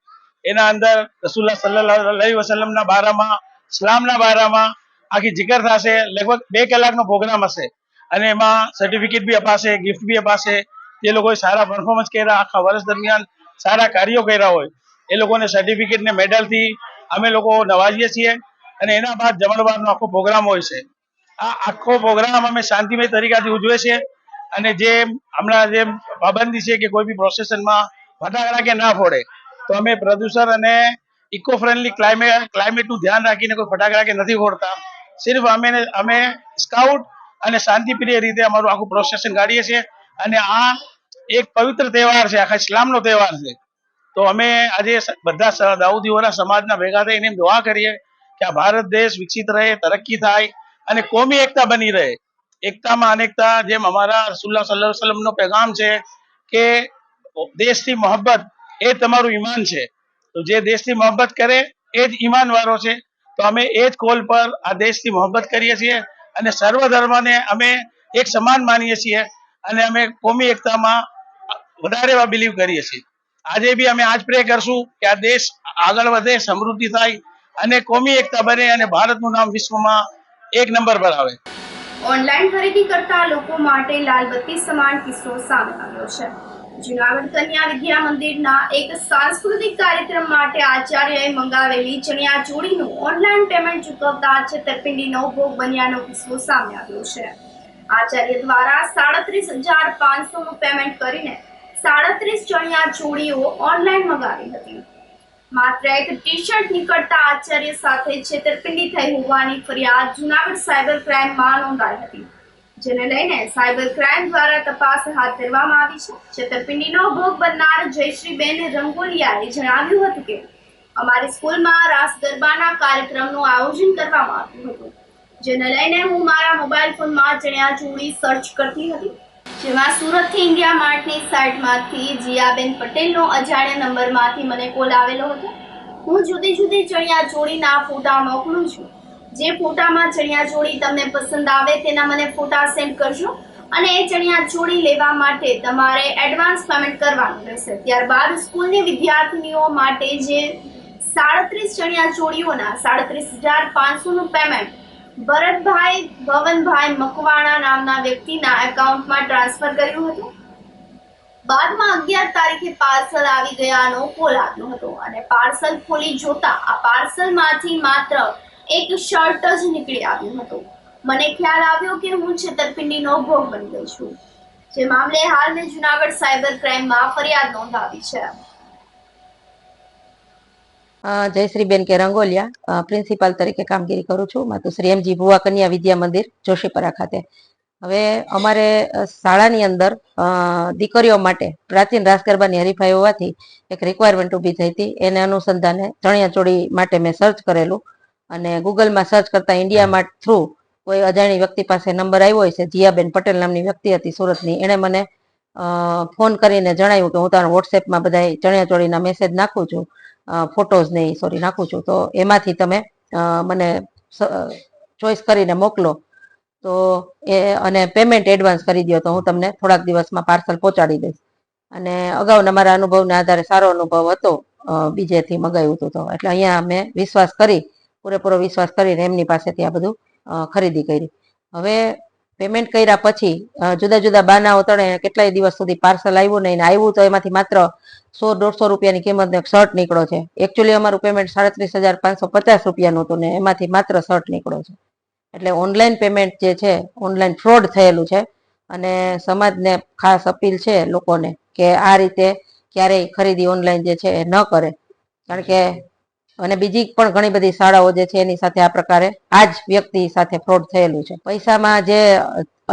એના અંદર રસૂલુલ્લાહ સલ્લલ્લાહુ અલૈહિ વસલ્લમના બારામાં, ઇસ્લામના બારામાં આખી જિકર થશે. લગભગ 2 કલાકનો પ્રોગ્રામ હશે અને એમાં સર્ટિફિકેટ બી અપાશે, ગિફ્ટ બી અપાશે. જે લોકોએ સારા પરફોર્મન્સ કર્યા, આખા વર્ષ દરમિયાન સારા કાર્યો કર્યા હોય, એ લોકોને સર્ટિફિકેટ ને મેડલથી અમે લોકો નવાજીએ છીએ. અને એના બાદ જમણવારનો આખો પ્રોગ્રામ હોય છે. આ આખો પ્રોગ્રામ અમે શાંતિમય તરીકાથી ઉજવે છે. અને જે હમણાં જે પાબંદી છે કે કોઈ બી પ્રોસેશનમાં ફટાકડા કે ના ફોડે, તો અમે પ્રદૂષણ અને ઇકો ફ્રેન્ડલી ક્લાઇમેટનું ધ્યાન રાખીને કોઈ ફટાકડા કે નથી ફોડતા. સિર્ફ અમે સ્કાઉટ અને શાંતિપ્રિય રીતે અમારું આખું પ્રોસેશન કાઢીએ છીએ. અને આ એક પવિત્ર તહેવાર છે, આખા ઇસ્લામનો તહેવાર છે. તો અમે આજે બધા દાઉદી વોરા સમાજના ભેગા થઈને એમ દુઆ કરીએ કે આ ભારત દેશ વિકસિત રહે, તરક્કી થાય અને કોમી એકતા બની રહે. એકતામાં અનેકતા, જેમ અમારા રસૂલુલ્લાહ સલ્લલ્લાહુ અલૈહિ વસલ્લમનો પેગામ છે કે દેશથી મોહબ્બત એ તમારું ઈમાન છે. તો જે દેશથી મોહબ્બત કરે એ જ ઈમાન વાળો છે. તો અમે એ જ કોલ પર આ દેશથી મોહબ્બત કરીએ છીએ અને સર્વ ધર્મને અમે એક સમાન માનીએ છીએ. અને અમે કોમી એકતામાં વધારે બિલીવ કરીએ છીએ. આજે બી અમે આજ પ્રે કરશું કે આ દેશ આગળ વધે, સમૃદ્ધિ થાય અને કોમી એકતા બને અને ભારતનું નામ વિશ્વમાં 1 નંબર પર આવે. ઓનલાઈન ખરીદી કરતા લોકો માટે લાલબત્તી સમાન કિસ્સો સામે આવ્યો છે. જૂનાગઢ કન્યા વિદ્યા મંદિરના એક સાંસ્કૃતિક કાર્યક્રમ માટે આચાર્યએ મંગાવેલી ચણિયા ચોળીનું ઓનલાઈન પેમેન્ટ ચૂકવતા છેતરપિંડીનો ભોગ બન્યાનો કિસ્સો સામે આવ્યો છે. આચાર્ય દ્વારા 37,500નું પેમેન્ટ કરીને 37 ચણિયા ચોળીઓ ઓનલાઈન મંગાવી હતી. માત્ર એક ટી શર્ટ નીકળતા આચાર્ય સાથે છેતરપિંડી થઈ હોવાની ફરિયાદ જૂનાગઢ સાયબર ક્રાઇમમાં નોંધાઈ હતી, જેને લઈને સાયબર ક્રાઇમ દ્વારા તપાસ હાથ ધરવામાં આવી છે. છેતરપિંડીનો ભોગ બનનાર જયશ્રીબેન રંગોલિયાએ જણાવ્યું હતું કે અમારી સ્કૂલમાં રાસ ગરબાના કાર્યક્રમનું આયોજન કરવામાં આવ્યું હતું, જેને લઈને હું મારા મોબાઈલ ફોનમાં ચણિયા ચોળી સર્ચ કરતી હતી, જેમાં સુરતથી ઇન્ડિયા માર્ટની સાઇટમાંથી જીયાબેન પટેલનો અજાણ્યા નંબરમાંથી મને કોલ આવેલો હતો. હું જુદી જુદી ચણિયા ચોળીના ફોટા મોકલું છું. જે ફોટામાં ચણિયા ચોળી તમને પસંદ આવે તેના મને ફોટા સેન્ડ કરજો અને એ ચણિયા ચોળી લેવા માટે તમારે એડવાન્સ પેમેન્ટ કરવાનું રહેશે. ત્યારબાદ સ્કૂલની વિદ્યાર્થીનીઓ માટે જે 37 ચણિયા ચોળીઓના 37,500નું પેમેન્ટ ભરતભાઈ ભવનભાઈ મકવાણા નામના વ્યક્તિના એકાઉન્ટમાં ટ્રાન્સફર કર્યું હતું. બાદમાં 11 તારીખે પાર્સલ આવી ગયાનો કોલ આવ્યો હતો અને પાર્સલ ખોલી જોતા આ પાર્સલમાંથી માત્ર એક શર્ટ જ નીકળી આવ્યું હતું. મને ખ્યાલ આવ્યો કે હું છેતરપિંડીનો ભોગ બની ગઈ છું. જે મામલે હાલ મેં જુનાગઢ સાયબર ક્રાઇમમાં ફરિયાદ નોંધાવી છે. જયશ્રીબેન કે રંગોલિયા, પ્રિન્સિપાલ તરીકે કામગીરી કરું છું માતુશ્રી એમજી ભુવા કન્યા વિદ્યા મંદિર જોશીપરા ખાતે. હવે અમારે શાળાની અંદર દીકરીઓ માટે પ્રાચીન રાસ ગરબાની હરીફાઈ હોવાથી એક રિક્વાયરમેન્ટ ઊભી થઈ હતી. એને અનુસંધાને ચણિયાચોળી માટે મેં સર્ચ કરેલું અને ગૂગલમાં સર્ચ કરતા ઇન્ડિયા થ્રુ કોઈ અજાણી વ્યક્તિ પાસે નંબર આવ્યો હોય છે, જીયાબેન પટેલ નામની વ્યક્તિ હતી સુરતની. એણે મને ફોન કરીને જણાવ્યું કે હું તારા વોટ્સએપમાં બધા ચણિયાચોળીના મેસેજ નાખું છું, ફોટોઝ નહીં નાખું છું, તો એમાંથી તમે મને ચોઈસ કરીને મોકલો તો એ અને પેમેન્ટ એડવાન્સ કરી દો તો હું તમને થોડાક દિવસમાં પાર્સલ પહોંચાડી દઈશ. અને અગાઉના મારા અનુભવના આધારે સારો અનુભવ હતો, બીજેથી મગાવ્યું હતું તો એટલે અહીંયા મેં વિશ્વાસ કરી, પૂરેપૂરો વિશ્વાસ કરીને એમની પાસેથી આ બધું ખરીદી કરી. હવે પેમેન્ટ કર્યા પછી જુદા જુદા બાનાઓ તળે કેટલાય દિવસ સુધી પાર્સલ આવ્યું નહીં, ને આવ્યું તો એમાંથી માત્ર 100-150 રૂપિયાની કિંમતનો એક શર્ટ નીકળ્યો છે. એકચ્યુઅલી અમારું પેમેન્ટ 37,550 રૂપિયાનું હતું ને એમાંથી માત્ર શર્ટ નીકળ્યો છે. એટલે ઓનલાઈન પેમેન્ટ જે છે ઓનલાઈન ફ્રોડ થયેલું છે અને સમાજને ખાસ અપીલ છે લોકોને કે આ રીતે ક્યારેય ખરીદી ઓનલાઈન જે છે એ ન કરે. કારણ કે અને બીજી પણ ઘણી બધી શાળાઓ જે છે એની સાથે આ પ્રકારે આ જ વ્યક્તિ સાથે ફ્રોડ થયેલું છે. પૈસામાં જે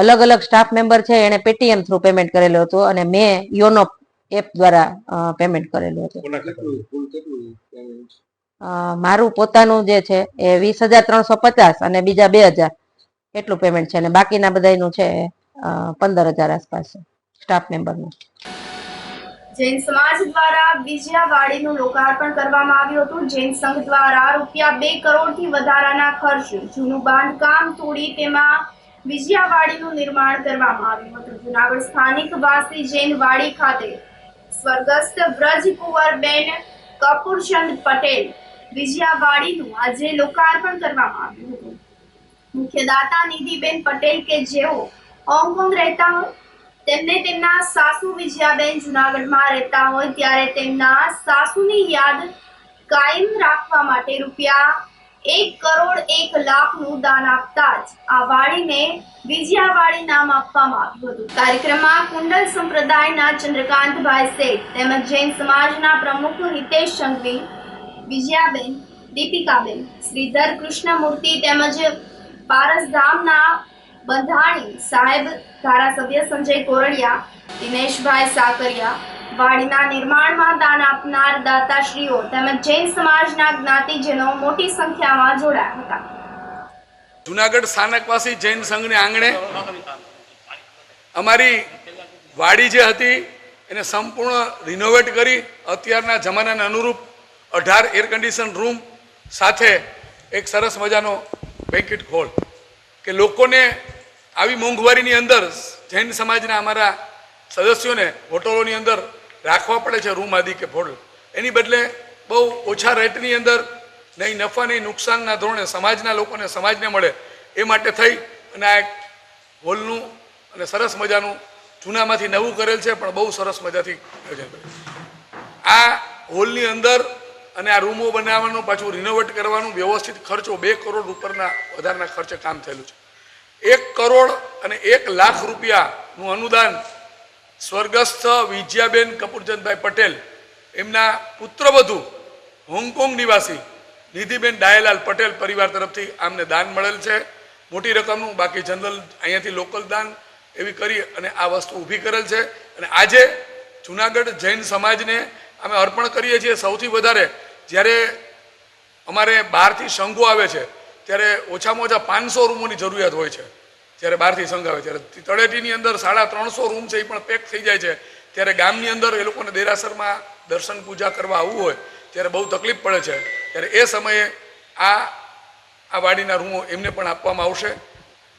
અલગ અલગ સ્ટાફ મેમ્બર છે એને પેટીએમ થ્રુ પેમેન્ટ કરેલું હતું અને મેં યોનો એપ દ્વારા પેમેન્ટ કરેલું હતું. મારું પોતાનું જે છે એ 20,350 અને બીજા 2,000 એટલું પેમેન્ટ છે અને બાકીના બધાનું છે 15,000 આસપાસ સ્ટાફ મેમ્બરનું. જૈન સમાજ દ્વારા વિજયાવાડીનું લોકાર્પણ કરવામાં આવ્યું હતું. જૈન સંઘ દ્વારા ₹2 કરોડથી વધારાના ખર્ચ જૂનું બાંધકામ તોડી તેમાં વિજયાવાડીનું નિર્માણ કરવામાં આવ્યું હતું. જુનાગઢ સ્થાનિક વાસી જૈન વાડી ખાતે સ્વર્ગસ્થ બ્રજકુંવરબેન કપૂરચંદ પટેલ વિજયાવાડીનું આજે લોકાર્પણ કરવામાં આવ્યું હતું. મુખ્ય દાતા નિધિબેન પટેલ કે જેઓ હોંગકોંગ રહેતા હોય, તેમને તેમના સાસુ વિજયાબેન જુનાગઢમાં રહેતા હોય ત્યારે તેમના સાસુની યાદ કાયમ રાખવા માટે ₹1,01,00,000નું દાન આપતા જ આ વાડીને વિજયાવાડી નામ આપવામાં આવ્યું હતું. કાર્યક્રમમાં કુંડલ સંપ્રદાયના ચંદ્રકાંતભાઈ શેઠ તેમજ જૈન સમાજના પ્રમુખ હિતેશ સંઘવી, વિજયાબેન, દીપિકાબેન, શ્રીધર કૃષ્ણમૂર્તિ તેમજ પારસધામના બંધાણી સાહેબ, ધારાસભ્ય સંજય કોરડિયા, દિનેશભાઈ સાકરિયા, વાડીના નિર્માણમાં દાન આપનાર દાતાશ્રીઓ તેમજ જૈન સમાજના જ્ઞાતિજનો મોટી સંખ્યામાં જોડાયા હતા. જુનાગઢ સ્થાનકવાસી જૈન સંઘને આંગણે અમારી વાડી જે હતી એને સંપૂર્ણ રિનોવેટ કરી અત્યારના જમાનાને અનુરૂપ 18 એર કન્ડિશન રૂમ સાથે એક સરસ મજાનો બેન્ક્વેટ હોલ કે લોકોને આવી મોંઘવારીની અંદર જૈન સમાજના અમારા સદસ્યોને હોટલોની અંદર રાખવા પડે છે રૂમ આદિ કે હોટલ, એની બદલે બહુ ઓછા રેટની અંદર નહીં નફા નહીં નુકસાનના ધોરણે સમાજના લોકોને સમાજને મળે એ માટે થઈ અને આ એક હોલનું અને સરસ મજાનું જૂનામાંથી નવું કરેલ છે પણ બહુ સરસ મજાથી આયોજન કરેલ. આ હોલની અંદર અને આ રૂમો બનાવવાનું પાછું રિનોવેટ કરવાનું વ્યવસ્થિત ખર્ચો 2 કરોડ ઉપરના વધારના ખર્ચે કામ થયેલું છે. 1 કરોડ અને 1,00,000 રૂપિયાનું અનુદાન સ્વર્ગસ્થ વિજયાબેન કપૂરચંદભાઈ પટેલ એમના પુત્રવધુ હોંગકોંગ નિવાસી નિધિબેન ડાયલાલ પટેલ પરિવાર તરફથી આમને દાન મળેલ છે મોટી રકમનું. બાકી જનરલ અહીંયાથી લોકલ દાન એવી કરી અને આ વસ્તુ ઊભી કરેલ છે. અને આજે જુનાગઢ જૈન સમાજને અમે અર્પણ કરીએ છીએ. સૌથી વધારે જ્યારે અમારે બહારથી સંઘો આવે છે ત્યારે ઓછામાં ઓછા 500 રૂમોની જરૂરિયાત હોય છે. જ્યારે બહારથી સંઘ આવે ત્યારે તળેટીની અંદર 350 રૂમ છે એ પણ પેક થઈ જાય છે. ત્યારે ગામની અંદર એ લોકોને દેરાસરમાં દર્શન પૂજા કરવા આવવું હોય ત્યારે બહુ તકલીફ પડે છે. ત્યારે એ સમયે આ વાડીના રૂમો એમને પણ આપવામાં આવશે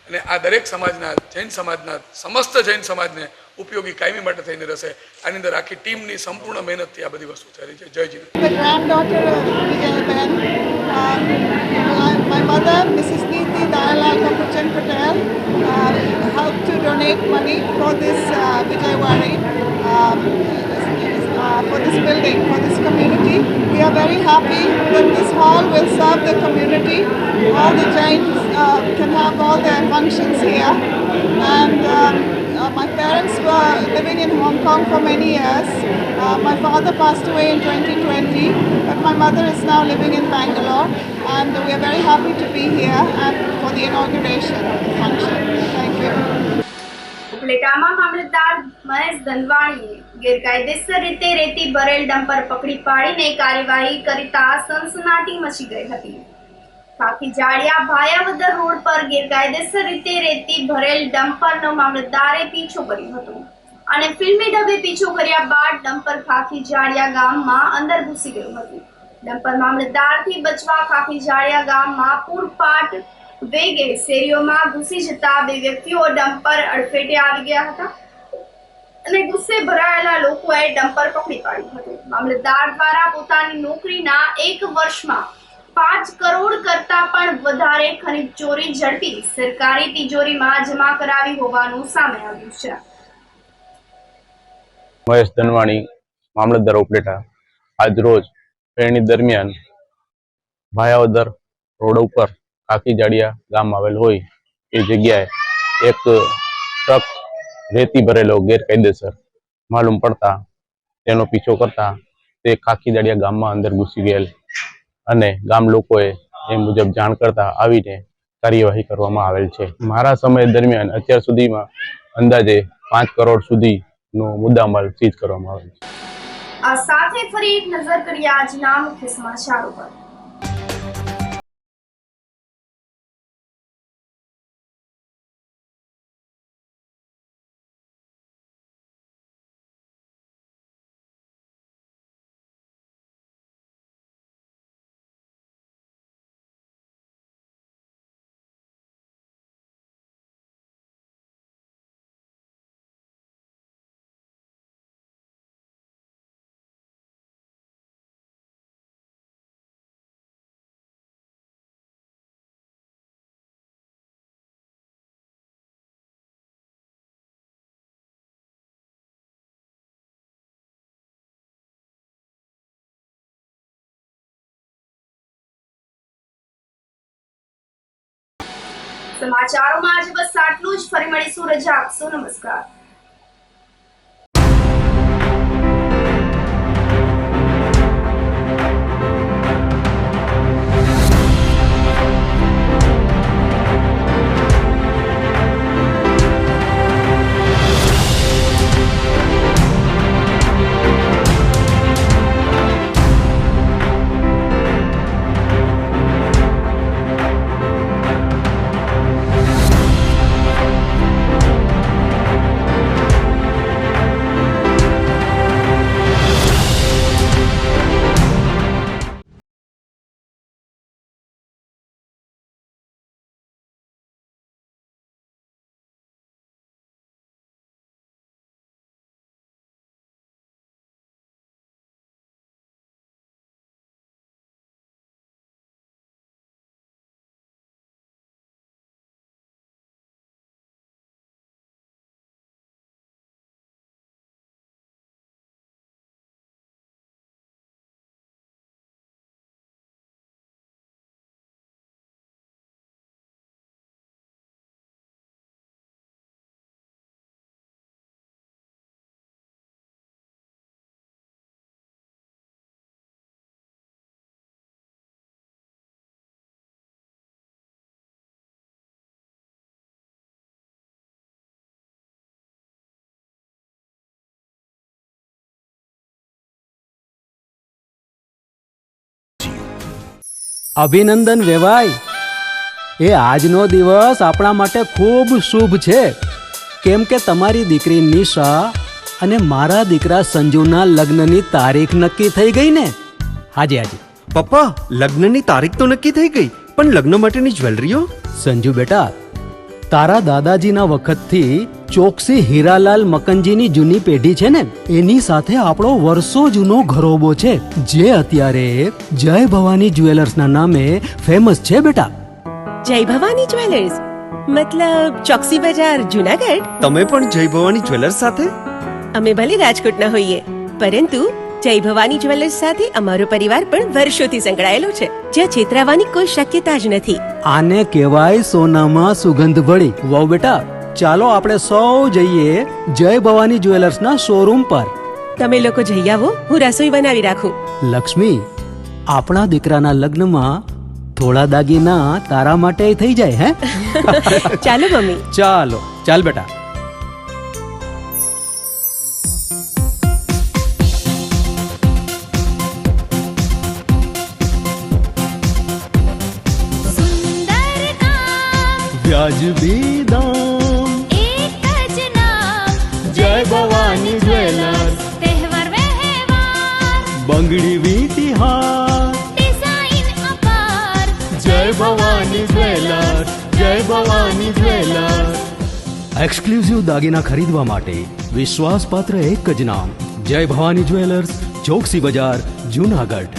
અને આ દરેક સમાજના જૈન સમાજના સમસ્ત જૈન સમાજને ઉપયોગી કાયમી માટે થઈને રહેશે. આની અંદર આખી ટીમની સંપૂર્ણ મહેનતથી આ બધી વસ્તુ થયેલી છે. જય જી. My mother, Mrs. Neeti Dayalal Kapurchand Patel, helped to donate money for this Vijayawadi, for this building, for this community. We are very happy that this hall will serve the community. All the Jains can have all their functions here. And my parents were Kong for many years. My father passed away in 2020, but my mother is now living in Bangalore, and we are very happy to be here and for the inauguration of the function. Thank you. ઉપલેટામાં મામલતદાર મહેશ ધનવાણીએ ગેરકાયદેસર રીતે રેતી ભરેલ dumper પકડી પાડીને કાર્યવાહી કરતા સનસનાટી મચી ગઈ હતી. કાકી જાડિયા ભાયાવદર રોડ પર ગેરકાયદેસર રીતે રેતી ભરેલ ડમ્પરનો મામલતદારે પીછો કર્યો હતો અને ફિલ્મી ઢબે પીછો કર્યા બાદ ડમ્પર ખાખી જાડિયા ગામમાં અંદર ઘૂસી ગયું હતું. ડમ્પર મામલતદારથી બચવા ખાખી જાડિયા ગામમાં પૂરપાટ વેગે શેરીઓમાં ઘૂસી જતા બે વ્યક્તિઓ ડમ્પર અડફેટે આવી ગયા હતા અને ગુસ્સે ભરાયેલા લોકોએ ડમ્પર પકડી પાડ્યું હતું. મામલતદાર દ્વારા પોતાની નોકરીના 1 વર્ષમાં 5 કરોડ કરતા પણ વધારે ખનીજ ચોરી ઝડપી સરકારી તિજોરીમાં જમા કરાવી હોવાનું સામે આવ્યું છે. મહેશ ધનવાણી, મામલતદાર ઉપલેટા. આજ રોજ પેરણી દરમિયાન ભાયાવદર રોડ ઉપર ખાખી જાડિયા ગામ આવેલ હોય એ જગ્યાએ એક ટ્રક રેતી ભરેલો ગેરકાયદેસર માલુમ પડતા તેનો પીછો કરતા તે ખાખી જાડિયા ગામમાં અંદર ઘૂસી ગયેલ અને ગામ લોકોએ એ મુજબ જાણ કરતા આવીને કાર્યવાહી કરવામાં આવેલ છે. મારા સમય દરમિયાન અત્યાર સુધીમાં અંદાજે 5 કરોડ સુધીનો મુદ્દામાલ સીઝ કરવામાં આવેલ છે. આ સાથે ફરી એક નજર કરીએ આજના મુખ્ય સમાચારો પર. સમાચારોમાં આજે બસ આટલું જ. ફરી મળીશું. રજા આપશો. નમસ્કાર. અભિનંદન વેવાઈ. એ આજનો દિવસ આપણા માટે ખૂબ શુભ છે, કેમ કે તમારી દીકરી નિશા અને મારા દીકરા સંજુના લગ્નની તારીખ નક્કી થઈ ગઈ ને. હાજી હાજી પપ્પા, લગ્નની તારીખ તો નક્કી થઈ ગઈ, પણ લગ્ન માટેની જ્વેલરીઓ? સંજુ બેટા, તારા દાદાજીના વખતથી ચોકસી હીરાલાલ મકનજીની જૂની પેઢી છે ને, એની સાથે આપણો વર્ષો જૂનો ઘરોબો છે, જે અત્યારે જય ભવાની જ્વેલર્સના નામે ફેમસ છે બેટા. જય ભવાની જ્વેલર્સ મતલબ ચોકસી બજાર, જુનાગઢ? તમે પણ જય ભવાની જ્વેલર્સ સાથે? અમે ભલે રાજકોટના હોઈએ, પરંતુ જય ભવાની જ્વેલર્સ સાથે અમારો પરિવાર પણ વર્ષોથી સંકળાયેલો છે, જ્યાં છેતરાવાની કોઈ શક્યતા જ નથી. આને કહેવાય સોનામાં સુગંધ ભળી. વાવ બેટા, ચાલો આપણે સૌ જઈએ જય ભવાની જ્વેલર્સના શોરૂમ પર. તમે લોકો જઈ આવો, હું રસોઈ બનાવી રાખું. લક્ષ્મી, આપણા દીકરાના લગ્નમાં થોડા દાગીના તારા માટે થઈ જાય હે? ચાલો મમ્મી. ચાલો ચાલ બેટા. સુંદર કામ વ્યાજબી દામ, એક જ નામ જય ભવાની જ્વેલર્સ. તહેવાર વ્યવહાર બંગડી વીટી હાર, ડિઝાઇન અપાર જય ભવાની જ્વેલર્સ, જય ભવાની જ્વેલર્સ. એક્સક્લુઝિવ દાગીના ખરીદવા માટે વિશ્વાસપાત્ર એક જ નામ, જય ભવાની જ્વેલર્સ, ચોકસી બજાર, જુનાગઢ.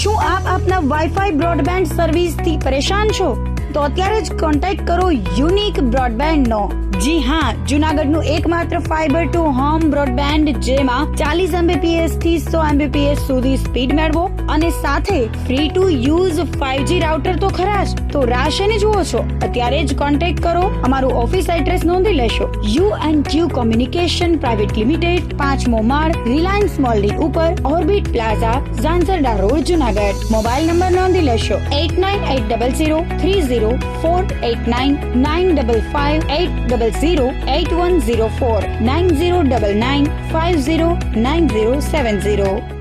શું આપ આપના વાઈફાઈ બ્રોડબેન્ડ સર્વિસથી પરેશાન છો? તો અત્યારે જ કોન્ટેક્ટ કરો યુનિક બ્રોડબેન્ડ નો. જી હા, જુનાગઢનું એકમાત્ર ફાઈબર ટુ હોમ બ્રોડબેન્ડ જેમાં 40 Mbps થી 100 Mbps સુધી સ્પીડ મેળવો અને સાથે free to use 5G router તો ખરા જ. તો રાહ શેને જુઓ છો? અત્યારે જ કોન્ટેક્ટ કરો. અમારું ઓફિસ એડ્રેસ નોંધી લેશો. U&Q કોમ્યુનિકેશન પ્રાઇવેટ લિમિટેડ, 5મો માળ, રિલાયન્સ મોલની ઉપર, orbit plaza, Zanzarda road, Junagadh. Mobile number નોંધી લેશો 898003048995580081049099509070.